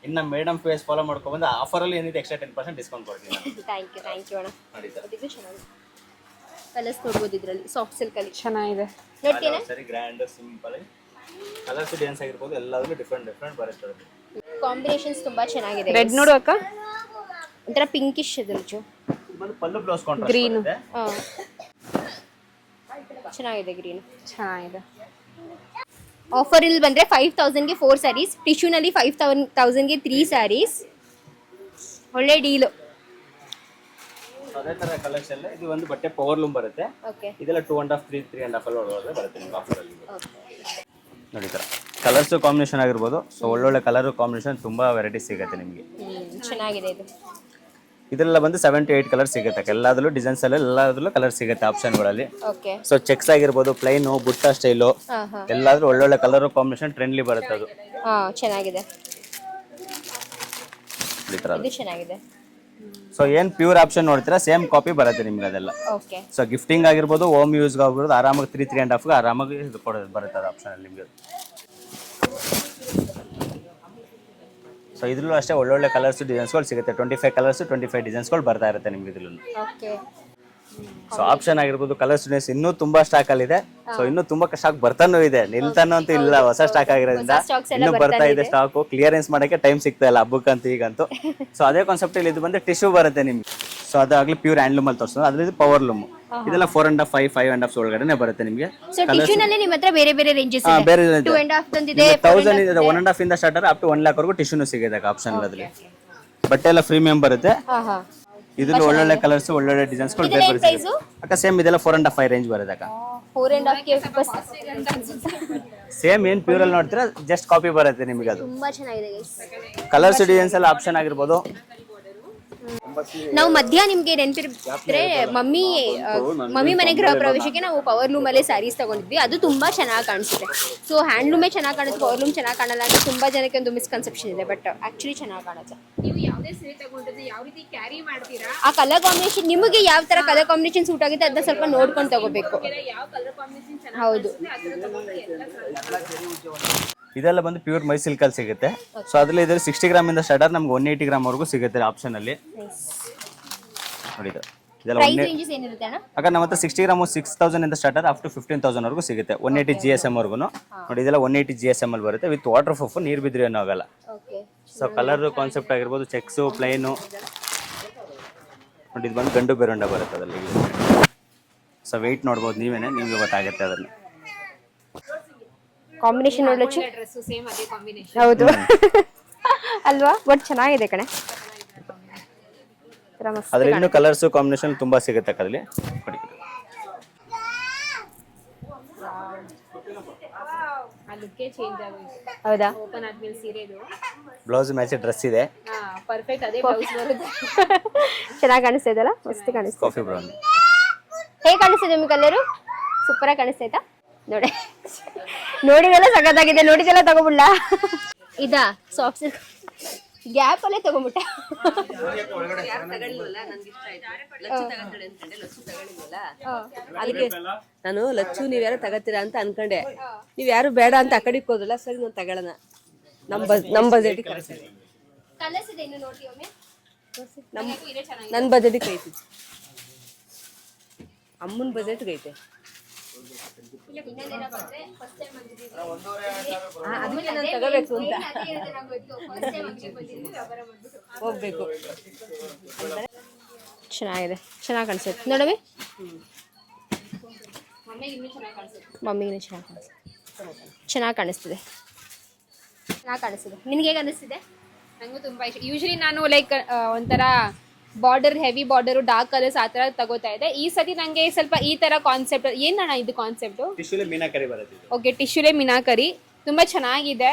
ಇನ್ನ ಮೇಡಮ್ ಫೇಸ್ ಫಾಲೋ ಮಾಡ್ಕೊಂಡು ಬಂದು ಆಫರ್ ಅಲ್ಲಿ ಏನಿದೆ ಎಕ್ಸ್ಟ್ರಾ 10% ಡಿಸ್ಕೌಂಟ್ ಕೊಡ್ತೀನಿ ನಾನು. ಥ್ಯಾಂಕ್ ಯು ಅಣ್ಣ. ನೋಡಿ ಸರ್, ಇದು ಚೆನ್ನಾಗಿದೆ. ಕಲರ್ಸ್ ನೋಡ್ಬೋದು ಇದರಲ್ಲಿ ಸಾಫ್ಟ್ ಸಿಲ್ಕ್ ಅಲ್ಲಿ. ಚೆನ್ನಾಗಿದೆ. ನೋಡ್ತೀರಾ? ಸರಿ, ಗ್ರ್ಯಾಂಡ್ ಸಿಂಪಲ್ ಕಲರ್ಸ್ ಡಿಸೈನ್ಸ್ ಆಗಿರ್ಬೋದು, ಎಲ್ಲಾದ್ರೂ ಡಿಫ್ರೆಂಟ್ ಬರುತ್ತೆ. ಕಾಂಬಿನೇಷನ್ಸ್ ತುಂಬಾ ಚೆನ್ನಾಗಿದೆ. ರೆಡ್ ನೋಡು ಅಕ್ಕ, ಒಂಥರ ಪಿಂಕಿಶ್ ಇದೆ. ಇದು ಬಂದು ಪಲ್ಲು ಬ್ಲೌಸ್ ಕಾಂಟ್ರಾಸ್ಟ್ ಗ್ರೀನ್ ಬರುತ್ತೆ. ಚೆನ್ನಾಗಿದೆ, ಗ್ರೀನ್ ಚೆನ್ನಾಗಿದೆ. ಆಫರ್ ಇಲ್ಲಿ ಬಂದ್ರೆ 5000 ಗೆ 4 ಸ್ಯಾರೀಸ್, ಟಿಶ್ಯೂನಲ್ಲಿ 5000 ಗೆ 3 ಸ್ಯಾರೀಸ್. ಒಳ್ಳೆ ಡೀಲ್. ಅದೇ ತರ ಕಲೆಕ್ಷನ್ ಎಲ್ಲ ಇದು ಒಂದು ಬಟ್ಟೆ ಪವರ್ ಲೂಮ್ ಬರುತ್ತೆ. ಓಕೆ, ಇದೆಲ್ಲ 2.5 3.5 ಒಳಗಡೆ ಬರುತ್ತೆ ನಿಮ್ಗೆ ಆಫರ್ ಅಲ್ಲಿ. ನೋಡಿ ತರ ಕಲರ್ಸ್ ಕಾಂಬಿನೇಷನ್ ಆಗಿರ್ಬೋದು. ಸೊ ಒಳ್ಳೊಳ್ಳೆ ಕಲರ್ ಕಾಂಬಿನೇಷನ್ ತುಂಬಾ ವೆರೈಟೀಸ್ ಸಿಗುತ್ತೆ ನಿಮಗೆ. ಚೆನ್ನಾಗಿದೆ ಇದು. ಇದೆಲ್ಲ ಬಂದು 7 to 8 ಕಲರ್ ಸಿಗುತ್ತೆ. ಎಲ್ಲಾದ್ರಲ್ಲೂ ಡಿಸೈನ್ಸ್ ಎಲ್ಲ ಎಲ್ಲಾದ್ರಲ್ಲೂ ಕಲರ್ ಸಿಗುತ್ತೆ ಆಪ್ಷನ್ಗಳಲ್ಲಿ. ಓಕೆ, ಸೊ ಚೆಕ್ಸ್ ಆಗಿರ್ಬೋದು, ಪ್ಲೈನ್, ಬುಟ್ಟ ಸ್ಟೈಲು, ಎಲ್ಲಾದ್ರೂ ಒಳ್ಳೊಳ್ಳೆ ಕಲರ್ ಕಾಂಬಿನೇಷನ್ ಟ್ರೆಂಡ್ಲಿ ಬರುತ್ತೆ ಅದು. ಹಾ, ಚೆನ್ನಾಗಿದೆ. ಈ ತರ ಇದು ಚೆನ್ನಾಗಿದೆ. ಸೊ ಏನ್ ಪ್ಯೂರ್ ಆಪ್ಷನ್ ನೋಡ್ತೀರಾ ಸೇಮ್ ಕಾಪಿ ಬರುತ್ತೆ ನಿಮ್ಗೆ ಅದೆಲ್ಲ. ಓಕೆ, ಸೊ ಗಿಫ್ಟಿಂಗ್ ಆಗಿರ್ಬೋದು, ಹೋಮ್ ಯೂಸ್ಗೆ ಆಗಿರ್ಬೋದು, ಆರಾಮಾಗಿ 3.5 ಆರಾಮಾಗಿ ಇದು ಕೊಡೋದು ಬರುತ್ತೆ ಅದು ಆಪ್ಷನ್ ಅಲ್ಲಿ ನಿಮಗೆ. ಸೊ ಇದ್ರಲ್ಲೂ ಅಷ್ಟೇ ಒಳ್ಳೊಳ್ಳೆ ಕಲರ್ಸ್ ಡಿಸೈನ್ಸ್ಗಳು ಸಿಗುತ್ತೆ. 25 ಕಲರ್ಸ್ 25 ಡಿಸೈನ್ಸ್ಗಳು ಬರ್ತಾ ಇರುತ್ತೆ ನಿಮ್ಗೆ ಇದ್ರಲ್ಲೂ. ಓಕೆ. ಸೊ ಆಪ್ಷನ್ ಆಗಿರ್ಬೋದು, ಕಲರ್ಸ್ ಡಿಸೈನ್ಸ್ ಇನ್ನೂ ತುಂಬಾ ಸ್ಟಾಕ್ ಅಲ್ಲಿ ಇದೆ. ಸೊ ಇನ್ನೂ ತುಂಬಾ ಸ್ಟಾಕ್ ಬರ್ತಾನೂ ಇದೆ, ನಿಲ್ತಾನೂ ಅಂತೂ ಇಲ್ಲ. ಹೊಸ ಸ್ಟಾಕ್ ಆಗಿರೋದ್ರಿಂದ ಇನ್ನೂ ಬರ್ತಾ ಇದೆ ಸ್ಟಾಕ್. ಕ್ಲಿಯರೆನ್ಸ್ ಮಾಡಕ್ಕೆ ಟೈಮ್ ಸಿಗ್ತಾ ಇಲ್ಲ ಹಬ್ಬಕ್ಕಂತೂ ಈಗಂತೂ. ಸೊ ಅದೇ ಕಾನ್ಸೆಪ್ಟ್ ಇಲ್ಲಿ ಇದು ಬಂದು ಟಿಶ್ಯೂ ಬರುತ್ತೆ ನಿಮ್ಗೆ. ಸೊ ಅದಾಗ್ಲಿ ಪ್ಯೂರ್ ಹ್ಯಾಂಡ್ಲೂಮ್ ಅಲ್ಲಿ ತೋರಿಸೋದು, ಅದ್ರಲ್ಲಿ ಪವರ್ ಲೂಮ್. ಇದೆಲ್ಲ 4.5 5.5 ಒಳಗಡೆ ಬರುತ್ತೆ ನಿಮಗೆ. ಸೊ ಟಿಶ್ಯೂನಲ್ಲಿ ನಿಮ್ಮ ಹತ್ರ ಬೇರೆ ಬೇರೆ ರೇಂಜಸ್ ಇದೆ. ಬೇರೆ 2.5 ತಂದಿದೆ, 1000 ಇದೆ, 1.5 ಇಂದ ಸ್ಟಾರ್ಟರ್ ಅಪ್ ಟು 1 lakh ವರೆಗೂ ಟಿಶ್ಯೂನು ಸಿಗುತ್ತೆ ಆಪ್ಷನ್ ಅದ್ರಲ್ಲಿ. ಬಟ್ಟೆ ಎಲ್ಲ ಪ್ರೀಮಿಯಂ ಬರುತ್ತೆ. ಇದ್ರಲ್ಲಿ ಒಳ್ಳೊಳ್ಳೆ ಕಲರ್ಸ್ ಒಳ್ಳೊಳ್ಳೆ ಡಿಸೈನ್ಸ್ ಗಳು ಬೇರೆ ಬೇರೆ ಅಕ್ಕ. ಸೇಮ್ ಇದೆಲ್ಲ 4.5 ರೇಂಜ್ ಬರುತ್ತೆ ಅಕ್ಕ. 4.5 ಗೆ ಸೇಮ್ ಏನ್ ಪ್ಯೂರ್ ಅಲ್ಲಿ ನೋಡ್ತೀರಾ ಜಸ್ಟ್ ಕಾಪಿ ಬರುತ್ತೆ ನಿಮಗೆ ಅದು. ತುಂಬಾ ಚೆನ್ನಾಗಿದೆ ಗೈಸ್. ಕಲರ್ಸ್ ಡಿಸೈನ್ಸ್ ಎಲ್ಲ ಆಪ್ಷನ್ ಆಗಿರ್ಬೋದು, ನಾವು ಮಧ್ಯ ನಿಮ್ಗೆ ನೆನಪಿರ್ತಾರೆ ಮಮ್ಮಿ ಮನೆ ಗೃಹ ಪ್ರವೇಶಕ್ಕೆ ನಾವು ಪವರ್ ಲೂಮ್ ಅಲ್ಲೇ ಸ್ಯಾರೀಸ್ ತಗೊಂಡಿದ್ವಿ. ಅದು ತುಂಬಾ ಚೆನ್ನಾಗಿ ಕಾಣಿಸುತ್ತೆ. ಸೊ ಹ್ಯಾಂಡ್ಲೂಮೇ ಚೆನ್ನಾಗಿ ಕಾಣುತ್ತೆ, ಪವರ್ ಲೂಮ್ ಚೆನ್ನಾಗಿ ಕಾಣಲ್ಲ ಅಂತ ತುಂಬಾ ಜನಕ್ಕೆ ಒಂದು ಮಿಸ್ಕನ್ಸೆಪ್ಷನ್ ಇದೆ. ಬಟ್ ಆಕ್ಚುಲಿ ಚೆನ್ನಾಗಿ ಕಾಣುತ್ತೆ. ನೀವು ಯಾವುದೇ ಸೀರೆ ತಗೊಂಡ್ರೆ ಯಾವ ರೀತಿ ಕ್ಯಾರಿ ಮಾಡ್ತೀರಾ, ಆ ಕಲರ್ ಕಾಂಬಿನೇಷನ್ ನಿಮಗೆ ಯಾವ ತರ ಕಲರ್ ಕಾಂಬಿನೇಷನ್ ಸೂಟ್ ಆಗುತ್ತೆ ಅದನ್ನ ಸ್ವಲ್ಪ ನೋಡ್ಕೊಂಡು ತಗೋಬೇಕು. ಯಾವ ಕಲರ್ ಕಾಂಬಿನೇಷನ್ ಹೌದು. ಇದೆಲ್ಲ ಬಂದು ಪ್ಯೂರ್ ಮೈ ಸಿಲ್ಕ್ ಅಲ್ಲಿ ಸಿಗುತ್ತೆ. ಸೊ ಅದ್ರಲ್ಲಿ ಇದ್ರೆ 60 ಗ್ರಾಮ್ ಇಂದ ಸ್ಟಾರ್ಟರ್ ನಮ್ಗೆ 180 ಗ್ರಾಮ್ ವರೆಗೂ ಸಿಗುತ್ತೆ ಆಪ್ಷನ್ ಅಲ್ಲಿ. ನೋಡಿ ಇದೆಲ್ಲ ಪ್ರೈಸ್ ರೇಂಜಸ್ ಏನಿರುತ್ತೆ ಅಣ್ಣ? ಆಗ ನಮ್ಮ ಹತ್ರ 60 ಗ್ರಾಮ್ 6000 ಇಂದ ಸ್ಟಾರ್ಟರ್ ಅಪ್ ಟು 15000 ವರೆಗೂ ಸಿಗುತ್ತೆ. 180 GSM ವರೆಗೂ ನೋಡಿ. ಇದೆಲ್ಲ 180 GSM ಅಲ್ಲಿ ಬರುತ್ತೆ ವಿತ್ ವಾಟರ್ ಪ್ರೂಫ್, ನೀರ್ ಬಿದ್ರೆ ಏನೂ ಆಗಲ್ಲ. ಸೊ ಕಲರ್ ಕಾನ್ಸೆಪ್ಟ್ ಆಗಿರ್ಬೋದು, ಚೆಕ್ಸು ಪ್ಲೈನು ನೋಡಿ. ಇದು ಬಂದು ಗಂಡು ಬೆರುಂಡ ಬರುತ್ತೆ ಅದರಲ್ಲಿ. ಸೊ ವೆಯ್ಟ್ ನೋಡ್ಬೋದು ನೀವೇನೆ, ನಿಮ್ಗೆ ಗೊತ್ತಾಗುತ್ತೆ ಅದರಲ್ಲಿ. ಕಾಂಬಿನೇಷನ್ ನೋಡ್ಲಚ್ಚು ಡ್ರೆಸ್ ಸೇಮ್ ಅದೇ ಕಾಂಬಿನೇಷನ್. ಹೌದು ಅಲ್ವಾ? ಬಟ್ ಚೆನ್ನಾಗಿದೆ ಕಣೆ. ಅದ್ರಲ್ಲಿ ಇನ್ನೂ ಕಲರ್ಸ್ ಕಾಂಬಿನೇಷನ್ ತುಂಬಾ ಸಿಗುತ್ತೆ ಅದರಲ್ಲಿ. ಆ ಲುಕ್ಕೇ ಚೇಂಜ್ ಆಗೋಯ್ತು. ಹೌದಾ? ಓಪನ್ ಆದ್ಮೇಲೆ ಸೀರೆದು ಬ್ಲೌಸ್ ಮ್ಯಾಚ್ ಡ್ರೆಸ್ ಇದೆ. ಪರ್ಫೆಕ್ಟ್ ಅದೇ ಬ್ಲೌಸ್ ಬರುತ್ತೆ. ಚೆನ್ನಾಗಿ ಕಾಣಿಸ್ತಾ ಇದೆಲ್ಲ, ಮಸ್ತ್ ಕಾಣಿಸ್ತಾ. ಕಾಫಿ ಬ್ರೌನ್ ಹೇಗೆ ಕಾಣಿಸ್ತಿದೆ ನಿಮ್ಗೆ ಕಲರು? ಸೂಪರ್ ಆಗಿ ಕಾಣಿಸ್ತಾ ನೋಡಿ. ನೋಡಿದೆಲ್ಲ ಸಖತ್ತಾಗಿದೆ. ನೋಡಿದೆಲ್ಲ ತಗೋಬಿಡ್ಲ? ಇದಾ ಸಾಫ್ಟ್ ಸಿಲ್ಕ್ ಗ್ಯಾಪ್ ಅಲ್ಲೇ ತಗೊಂಬಿಟ್ಟ. ಅದಕ್ಕೆ ನಾನು ಲಚ್ಚು ನೀವ್ಯಾರು ತಗೋತೀರಾ ಅಂತ ಅನ್ಕೊಂಡೆ. ನೀವ್ ಯಾರು ಬೇಡ ಅಂತ ಆ ಕಡೆಗೆ ಹೋದ್ರಲ್ಲ, ಸರಿ ನಾನು ತಗೊಳ್ಳೋಣ. ನಮ್ಮ ಬಜೆಟ್ ನನ್ನ ಬಜೆಟ್ಗೆ ಐತಿ, ಅಮ್ಮನ ಬಜೆಟ್ಗೆ ಐತೆ. ಅದಕ್ಕೆ ನಾನು ತಗೋಬೇಕು ಅಂತ ಹೋಗ್ಬೇಕು. ಚೆನ್ನಾಗಿದೆ, ಚೆನ್ನಾಗಿ ಕಾಣಿಸುತ್ತೆ ನೋಡವಿ. ಮಮ್ಮಿಗೆ ಚೆನ್ನಾಗಿ ಕಾಣಿಸುತ್ತೆ. ಚೆನ್ನಾಗಿ ಕಾಣಿಸ್ತಿದೆ, ಚೆನ್ನಾಗಿ ಕಾಣಿಸ್ತಿದೆ. ನಿನ್ಗೆ ಹೇಗೆ ಅನಿಸ್ತಿದೆ? ನಂಗೂ ತುಂಬಾ ಇಷ್ಟ. ಯೂಶಲಿ ನಾನು ಲೈಕ್ ಒಂಥರ border, heavy border, dark colours ಆ ತರ ತಗೋತಾ ಇದೆ. ಈ ಸತಿ ನಂಗೆ ಸ್ವಲ್ಪ ಈ ತರ ಕಾನ್ಸೆಪ್ಟ್. ಏನಣ್ಣ ಇದು ಕಾನ್ಸೆಪ್ಟ್? ಟಿಶ್ಯೂಲೆ ಮೀನಾಕರಿ ಬರುತ್ತೆ. ಓಕೆ, ಟಿಶ್ಯೂಲೆ ಮೀನಾಕರಿ ತುಂಬಾ ಚೆನ್ನಾಗಿದೆ.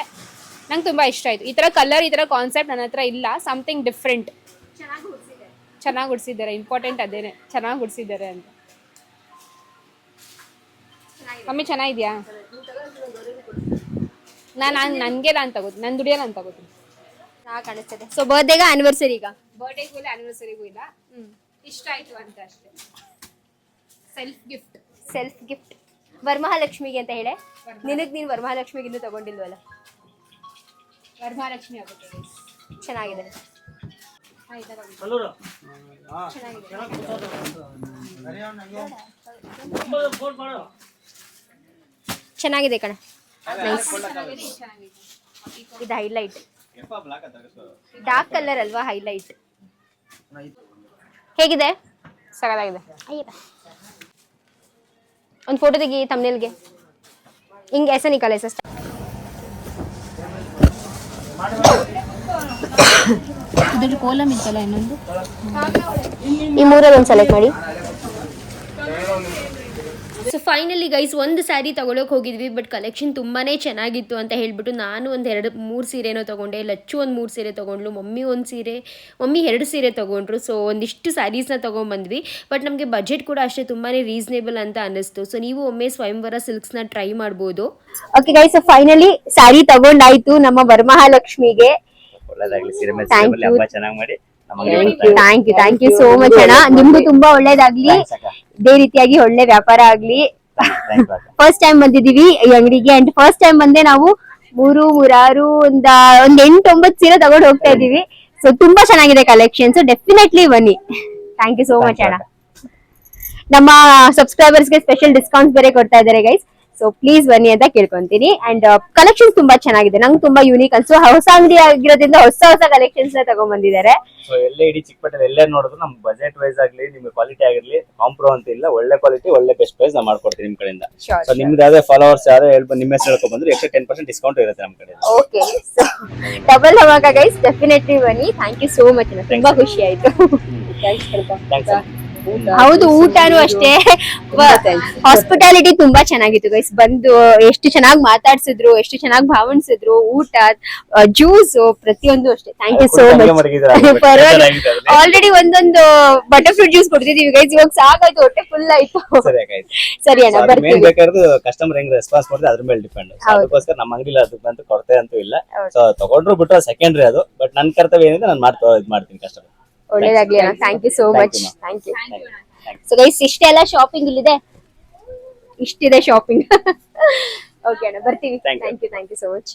ನಂಗೆ ತುಂಬಾ ಇಷ್ಟ ಆಯ್ತು. ಈ ತರ ಕಲರ್, ಈ ತರ ಕಾನ್ಸೆಪ್ಟ್ ನನ್ನ ಹತ್ರ ಇಲ್ಲ. Something different. ಚೆನ್ನಾಗಿ ಹುಡ್ಸಿದ್ದಾರೆ. ಇಂಪಾರ್ಟೆಂಟ್ ಅದೇನೆ, ಚೆನ್ನಾಗಿ ಹುಡ್ಸಿದ್ದಾರೆ ಅಂತ. ಮಮ್ಮಿ ಚೆನ್ನಾಗಿದ್ಯಾ? ನಾನು ತಗೋತೀನಿ, ನನ್ನ ದುಡಿಯೋ ನಾನು ತಗೋತೀನಿ. ಚೆನ್ನಾಗಿ ಕಾಣಿಸ್ತದೆ. ಸೊ ಬರ್ಡೇಗ ಆನಿವರ್ಸರಿಗ? ಬರ್ಡೇಗೂ ಇಲ್ಲ, ಆನಿವರ್ಸರಿಗೂ ಇಲ್ಲ. ಇಷ್ಟ ಆಯ್ತು ಅಂತ ಅಷ್ಟೇ. ಸೆಲ್ಫ್ ಗಿಫ್ಟ್ ವರಮಹಾಲಕ್ಷ್ಮಿಗೆ ಅಂತ ಹೇಳಿ. ನಿನಗೆ ನೀನು ವರಮಹಾಲಕ್ಷ್ಮಿಗೆ ಇನ್ನೂ ತಗೊಂಡಿಲ್ವಲ್ಲ? ವರಮಹಾಲಕ್ಷ್ಮಿ ಆಗುತ್ತೆ. ಚೆನ್ನಾಗಿದೆ, ಚೆನ್ನಾಗಿದೆ ಕಣ. ನೈಸ್. ಇದು ಹೈಲೈಟ್, ಡಾರ್ಕ್ ಕಲರ್ ಅಲ್ವಾ? ಹೈಲೈಟ್ ಹೇಗಿದೆ? ಸಗದಾಗಿದೆ. ಒಂದು ಫೋಟೋ ತೆಗಿ ತಮ್ನೇಲ್ಗೆ. ಹಿಂಗೆ ऐसा निकाल ऐसा ಇದ್ರ ಕೋಲಮ್ ಇತ್ತಲ್ಲ ಇನ್ನೊಂದು. ಈ ಮೂರಲ್ಲಿ ಒಂದು ಸೆಲೆಕ್ಟ್ ಮಾಡಿ. ಸೊ ಫೈನಲಿ ಗೈಸ್ ಒಂದು ಸ್ಯಾರಿ ತಗೊಳಕ್ಕೆ ಹೋಗಿದ್ವಿ. ಬಟ್ ಕಲೆಕ್ಷನ್ ತುಂಬಾ ಚೆನ್ನಾಗಿತ್ತು ಅಂತ ಹೇಳ್ಬಿಟ್ಟು ನಾನು ಒಂದು 2-3 ಸೀರೆನೋ ತೊಗೊಂಡೆ. ಲಚ್ಚು ಒಂದು 3 ಸೀರೆ ತೊಗೊಂಡ್ಲು. ಮಮ್ಮಿ 2 ಸೀರೆ ತೊಗೊಂಡ್ರು. ಸೊ ಒಂದಿಷ್ಟು ಸ್ಯಾರೀಸ್ನ ತೊಗೊಂಡ್ಬಂದ್ವಿ. ಬಟ್ ನಮಗೆ ಬಜೆಟ್ ಕೂಡ ಅಷ್ಟೇ ತುಂಬಾ ರೀಸನೇಬಲ್ ಅಂತ ಅನ್ನಿಸ್ತು. ಸೊ ನೀವು ಒಮ್ಮೆ ಸ್ವಯಂವರ ಸಿಲ್ಕ್ಸ್ನ ಟ್ರೈ ಮಾಡ್ಬೋದು. ಓಕೆ ಗೈಸ್, ಫೈನಲಿ ಸ್ಯಾರಿ ತಗೊಂಡಾಯ್ತು ನಮ್ಮ ವರಮಹಾಲಕ್ಷ್ಮಿಗೆ. ಒಳ್ಳೆದಾಗ್ಲಿ, ಸೀರೆ ಮೇಲೆ ಹಬ್ಬ ಚೆನ್ನಾಗಿ ಮಾಡಿ. ಥ್ಯಾಂಕ್ ಯು ಸೋ ಮಚ್ ಅಣ್ಣ. ನಿಮ್ಗೂ ತುಂಬಾ ಒಳ್ಳೇದಾಗ್ಲಿ, ಇದೇ ರೀತಿಯಾಗಿ ಒಳ್ಳೆ ವ್ಯಾಪಾರ ಆಗ್ಲಿ. ಫಸ್ಟ್ ಟೈಮ್ ಬಂದಿದೀವಿ ಈ ಅಂಗಡಿಗೆ. ಅಂಡ್ ಫಸ್ಟ್ ಟೈಮ್ ಬಂದೆ ನಾವು 3-6 ಒಂದ್ 8-9 ಸೀರೆ ತಗೊಂಡು ಹೋಗ್ತಾ ಇದೀವಿ. ಸೊ ತುಂಬಾ ಚೆನ್ನಾಗಿದೆ ಕಲೆಕ್ಷನ್ಸ್. ಡೆಫಿನೆಟ್ಲಿ ಬನ್ನಿ. ಥ್ಯಾಂಕ್ ಯು ಸೋ ಮಚ್ ಅಣ್ಣ. ನಮ್ಮ ಸಬ್ಸ್ಕ್ರೈಬರ್ಸ್ಗೆ ಸ್ಪೆಷಲ್ ಡಿಸ್ಕೌಂಟ್ಸ್ ಬೇರೆ ಕೊಡ್ತಾ ಇದ್ದಾರೆ ಗೈಸ್. ಸೊ ಪ್ಲೀಸ್ ಬನ್ನಿ ಅಂತ ಕೇಳ್ಕೊಂತೀನಿ. ಅಂಡ್ ಕಲೆಕ್ಷನ್ಸ್ ತುಂಬಾ ಚೆನ್ನಾಗಿದೆ. ನಂಗೆ ತುಂಬಾ ಯೂನಿಕ್ ಅನ್ಸು. ಹೊಸ ಅಂಗಡಿ ಆಗಿರೋದ್ರಿಂದ ಹೊಸ ಕಲೆಕ್ಷನ್ಸ್ ತಗೊಂಡ್ ಬಂದಿದ್ದಾರೆ. ಸೊ ಎಲ್ಲೇ ಇಡೀ ಚಿಕ್ಕಪೇಟೆಯಲ್ಲಿ ಎಲ್ಲೇ ನೋಡಿದ್ರು ನಮ್ ಬಜೆಟ್ ವೈಸ್ ಆಗ್ಲಿ, ನಿಮ್ಗೆ ಕ್ವಾಲಿಟಿ ಆಗಿರ್ಲಿ, ಕಾಂಪ್ರೋ ಅಂತ ಇಲ್ಲ. ಒಳ್ಳೆ ಕ್ವಾಲಿಟಿ, ಒಳ್ಳೆ ಬೆಸ್ಟ್ ಪ್ರೈಸ್ ನಾವು ಮಾಡ್ಕೊಡ್ತೀವಿ ನಿಮ್ ಕಡೆಯಿಂದ. ಸೊ ನಿಮ್ದು ಯಾವ್ದೇ ಫಾಲೋವರ್ಸ್ ಯಾರು ನಿಮ್ಮ ಹೆಸರು ಹೇಳ್ಕೊಂಡ್ ಬಂದ್ರೆ ಎಕ್ಸ್ಟ್ರಾ 10% ಡಿಸ್ಕೌಂಟ್ ಇರುತ್ತೆ ನಮ್ ಕಡೆ. ಓಕೆ, ಸೊ ಡಬಲ್ ಹವಾಗ ಗೈಸ್ ಡೆಫಿನೆಟ್ಲಿ ಬನ್ನಿ. Thank you so much. ತುಂಬಾ ಖುಷಿ ಆಯ್ತು. ಥ್ಯಾಂಕ್ಸ್. ಹೌದು, ಊಟನೂ ಅಷ್ಟೇ. ಹಾಸ್ಪಿಟಾಲಿಟಿ ತುಂಬಾ ಚೆನ್ನಾಗಿತ್ತು ಗೈಸ್. ಬಂದು ಎಷ್ಟು ಚೆನ್ನಾಗಿ ಮಾತಾಡ್ಸಿದ್ರು, ಎಷ್ಟು ಚೆನ್ನಾಗಿ ಭಾವಣಿಸಿದ್ರು. ಊಟ, ಜ್ಯೂಸ್, ಪ್ರತಿಯೊಂದು ಅಷ್ಟೇ. Thank you so much. Already ಒಂದೊಂದು ಬಟರ್ ಫ್ರೂಟ್ ಜ್ಯೂಸ್ ಕೊಡ್ತಿದೀವಿ ಗೈಸ್. ಇವಾಗ ಸಾಕಾಯ್ತು, ಹೊಟ್ಟೆ ಫುಲ್ ಆಯ್ತು. ಸರಿ ಅಣ್ಣ, ಬರ್ತೀವಿ. ಬೇಕಾದ್ರೆ ಕಸ್ಟಮರ್ ಹೆಂಗ್ ರೆಸ್ಪಾನ್ಸ್ ಮಾಡಿದ್ರೆ ಅದ್ರ ಮೇಲೆ ಡಿಪೆಂಡ್. ಅದಕ್ಕೋಸ್ಕರ ನಮ್ಮ ಅಂಗಡಿಲಿ ಅದಕ್ಕಂತೂ ಕೊರತೆ ಅಂತೂ ಇಲ್ಲ. ಸೊ ತಗೊಂಡ್ರು ಬಿಟ್ಟು ಸೆಕೆಂಡ್ರಿ ಅದು. ಬಟ್ ನನ್ನ ಕರ್ತವ್ಯ ಏನಿದೆ ನಾನು ಮಾಡ್ತೀನಿ ಕಸ್ಟಮರ್. ಒಳ್ಳೇದಾಗ್ಲಿ ಅಣ್ಣ. Thank you so much. Thank you. So guys, ಇಷ್ಟೆಲ್ಲ ಶಾಪಿಂಗ್ ಇಲ್ಲಿದೆ, ಇಷ್ಟಿದೆ ಶಾಪಿಂಗ್. ಓಕೆ ಅಣ್ಣ, ಬರ್ತೀವಿ. Thank you so much.